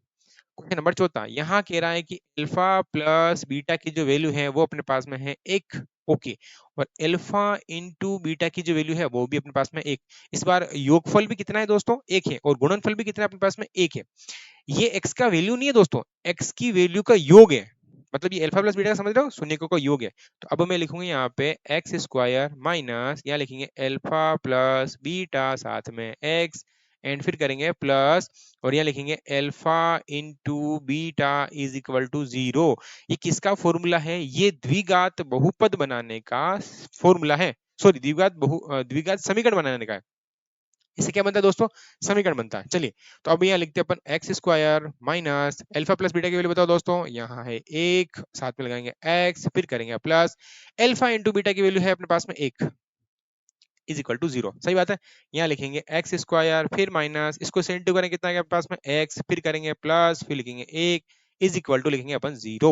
क्वेश्चन नंबर 14 यहाँ कह रहा है कि अल्फा प्लस बीटा की जो वैल्यू है वो अपने पास में है एक। ओके, और अल्फा इंटू बीटा की जो वैल्यू है वो भी अपने पास में एक। इस बार योगफल भी कितना है दोस्तों, एक है, और गुणनफल भी कितना है अपने पास में, एक है। ये x का वैल्यू नहीं है दोस्तों, x की वैल्यू का योग है, मतलब ये अल्फा प्लस बीटा का समझ रहे हो, शून्यकों का योग है। तो अब मैं लिखूंगा यहाँ पे x² माइनस, यहाँ लिखेंगे अल्फा प्लस बीटा साथ में x, एंड फिर करेंगे प्लस, और यहाँ लिखेंगे alpha into beta is equal to zero. ये किसका फॉर्मूला है, ये द्विघात बहुपद बनाने का फॉर्मूला है, सॉरी द्विघात समीकरण बनाने का है। इससे क्या बनता है दोस्तों, समीकरण बनता है। चलिए, तो अब यहाँ लिखते हैं अपन x² minus alpha plus beta की वैल्यू बताओ दोस्तों, यहाँ है एक, साथ में लगाएंगे x, फिर करेंगे प्लस, अल्फा इंटू बीटा की वैल्यू है अपने पास में एक, इज इक्वल टू जीरो। सही बात है, यहाँ लिखेंगे x² फिर माइनस, इसको से इंटू करेंगे कितना है अपने पास में x, फिर करेंगे प्लस, फिर लिखेंगे एक, इज इक्वल टू लिखेंगे अपन जीरो।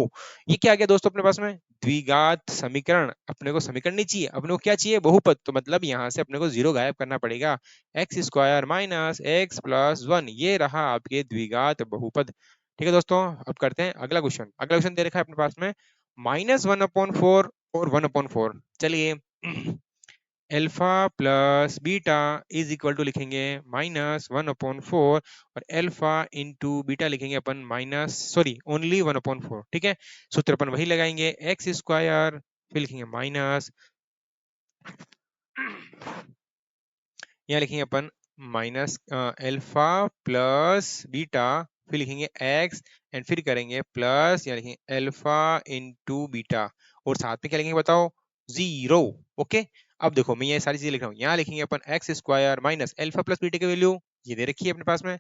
ये क्या आ गया दोस्तों अपने पास में, द्विघात समीकरण। अपने को समीकरण नहीं चाहिए, अपने को क्या चाहिए, बहुपद, तो मतलब यहाँ से अपने को जीरो गायब करना पड़ेगा। x² माइनस x प्लस 1, ये रहा आपके द्विघात बहुपद। ठीक है दोस्तों, अब करते हैं अगला क्वेश्चन। अगला क्वेश्चन दे रखा है अपने पास में -1/4 और 1/4। चलिए, alpha plus beta is equal to लिखेंगे -1/4, और अल्फा इंटू बीटा लिखेंगे अपन माइनस, सॉरी ओनली 1/4। ठीक है, सूत्र अपन वही लगाएंगे, x², फिर लिखेंगे माइनस, यहाँ लिखेंगे अपन माइनस अल्फा प्लस बीटा, फिर लिखेंगे x, एंड फिर करेंगे प्लस, यहाँ लिखेंगे अल्फा इंटू बीटा, और साथ में क्या लिखेंगे बताओ, जीरो। ओके, अब देखो मैं ये सारी चीजें लिख रहा हूँ, यहाँ लिखेंगे अपन x² minus alpha plus beta की वैल्यू, ये दे रखी है अपने पास में।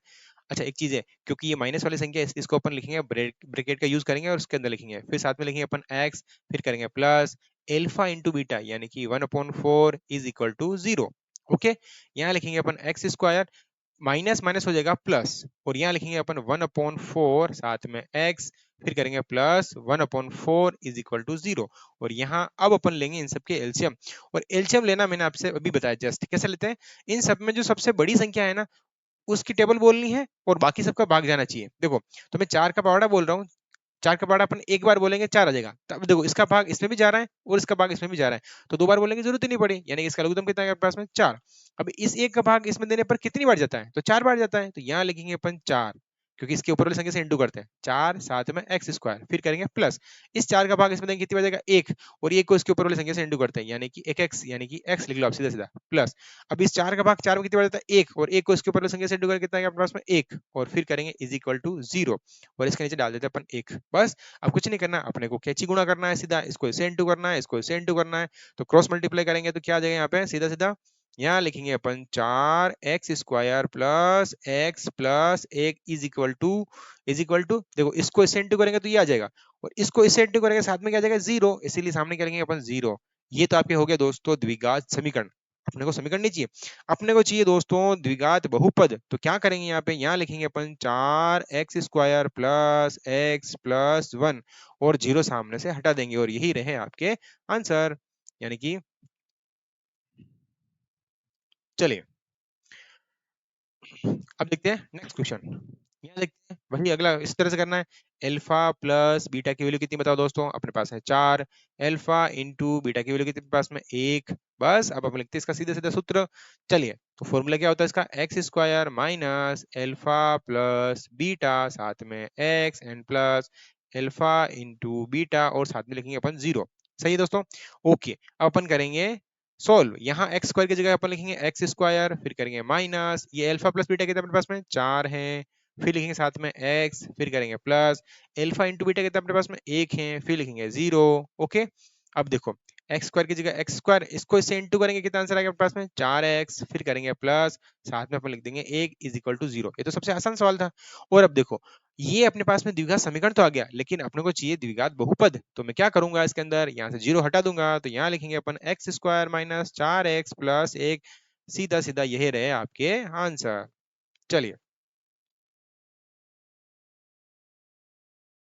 अच्छा एक चीज है, क्योंकि ये माइनस वाली संख्या है, इसको अपन लिखेंगे ब्रैकेट का यूज करेंगे और उसके अंदर लिखेंगे, फिर साथ में लिखेंगे अपन x, फिर करेंगे प्लस अल्फा इंटू बीटा, यानी कि 1/4 is equal to zero. Okay, यहाँ लिखेंगे अपन x², माइनस माइनस हो जाएगा प्लस, और यहाँ लिखेंगे अपन 1/4 साथ में x, फिर करेंगे plus 1/4 is equal to zero. और यहाँ अब अपन लेंगे इन सब के एलसीएम, और एलसीएम लेना मैंने आपसे अभी बताया जस्ट, कैसे लेते हैं, इन सब में जो सबसे बड़ी संख्या है ना उसकी टेबल बोलनी है, और बाकी सबका भाग जाना चाहिए। देखो, तो मैं 4 का पवाड़ा बोल रहा हूँ, 4 का पहाड़ा अपन एक बार बोलेंगे 4 आ जाएगा, तब देखो इसका भाग इसमें भी जा रहा है और इसका भाग इसमें भी जा रहा है, तो दो बार बोलने की जरूरत ही नहीं पड़ी, यानी कि इसका लघुत्तम कितना है आपके पास में, 4। अब इस एक का भाग इसमें देने पर कितनी बार जाता है, तो 4 बार जाता है, तो यहाँ लिखेंगे अपन 4, क्योंकि इसके ऊपर वाली संख्या से इंटू करते हैं, 4 साथ में x², फिर करेंगे प्लस, इस 4 का भाग इसमें देंगे कितनी बार जाएगा, एक, और एक को इसके ऊपर वाली संख्या से इंटू करते हैं, यानी कि 1x, यानी कि x लिख लो आप सीधा सीधा प्लस। अब इस 4 का भाग 4 में कितनी बार जाता है, एक, और एक को इसके ऊपर वाली संख्या से इंटू करके कितना है आपके पास में, एक, और फिर करेंगे इज इक्वल टू जीरो, और इसके नीचे डाल देते हैं अपन एक, बस। अब कुछ नहीं करना, अपने को कैची गुणा करना है सीधा, इसको इसे इंटू करना है, इसको इसे इंटू करना है, तो क्रॉस मल्टीप्लाई करेंगे तो क्या आ जाएगा यहाँ पे, सीधा सीधा यहाँ लिखेंगे अपन 4x² प्लस x प्लस एक इज इक्वल टू देखो इसको इससे इंटू करेंगे तो ये आ जाएगा, और इसको इससे इंटू करेंगे साथ में क्या आ जाएगा, जीरो, इसीलिए सामने करेंगे अपन जीरो। ये तो आपके हो गया दोस्तों द्विघात समीकरण। अपने को समीकरण नहीं चाहिए, अपने को चाहिए दोस्तों द्विघात बहुपद। तो क्या करेंगे यहाँ पे, यहाँ लिखेंगे अपन 4x² प्लस x प्लस 1, और जीरो सामने से हटा देंगे, और यही रहे आपके आंसर, यानी कि चलिए अब देखते हैं नेक्स्ट क्वेश्चन। यहाँ देखते हैं वही अगला इस तरह से करना है, अल्फा प्लस बीटा की वैल्यू कितनी बताओ दोस्तों, अपने पास है 4, अल्फा इंटू बीटा की वैल्यू कितनी पास में, एक, बस। अब हम लिखते हैं इसका सीधा सीधा सूत्र। चलिए, तो फॉर्मूला क्या होता है इसका, x² minus alpha plus beta साथ में x, and plus alpha into beta, और साथ में लिखेंगे अपन जीरो। सही है दोस्तों, ओके। अब अपन करेंगे सोल्व, यहाँ x² की जगह अपन लिखेंगे x², फिर करेंगे माइनस, ये अल्फा प्लस बीटा कितना अपने पास में, 4 है, फिर लिखेंगे साथ में x, फिर करेंगे प्लस अल्फा इंटू बीटा कितना अपने पास में, एक है, फिर लिखेंगे जीरो। ओके, अब देखो एक्स स्क्वायर की जगह एक्स स्क्वायर, इसको इससे इंटू करेंगे, कितना आंसर आएगा अपने पास में 4x, फिर करेंगे प्लस, साथ में अपन लिख देंगे 1 इज इक्वल टू 0। ये तो सबसे आसान सवाल था। और अब देखो, ये अपने पास में द्विघात समीकरण तो आ गया, लेकिन अपने को चाहिए द्विघात बहुपद। तो मैं क्या करूंगा, इसके अंदर यहाँ से 0 हटा दूंगा, तो यहाँ लिखेंगे अपन X square minus 4x plus 1, सीधा सीधा यही रहे आपके आंसर। चलिए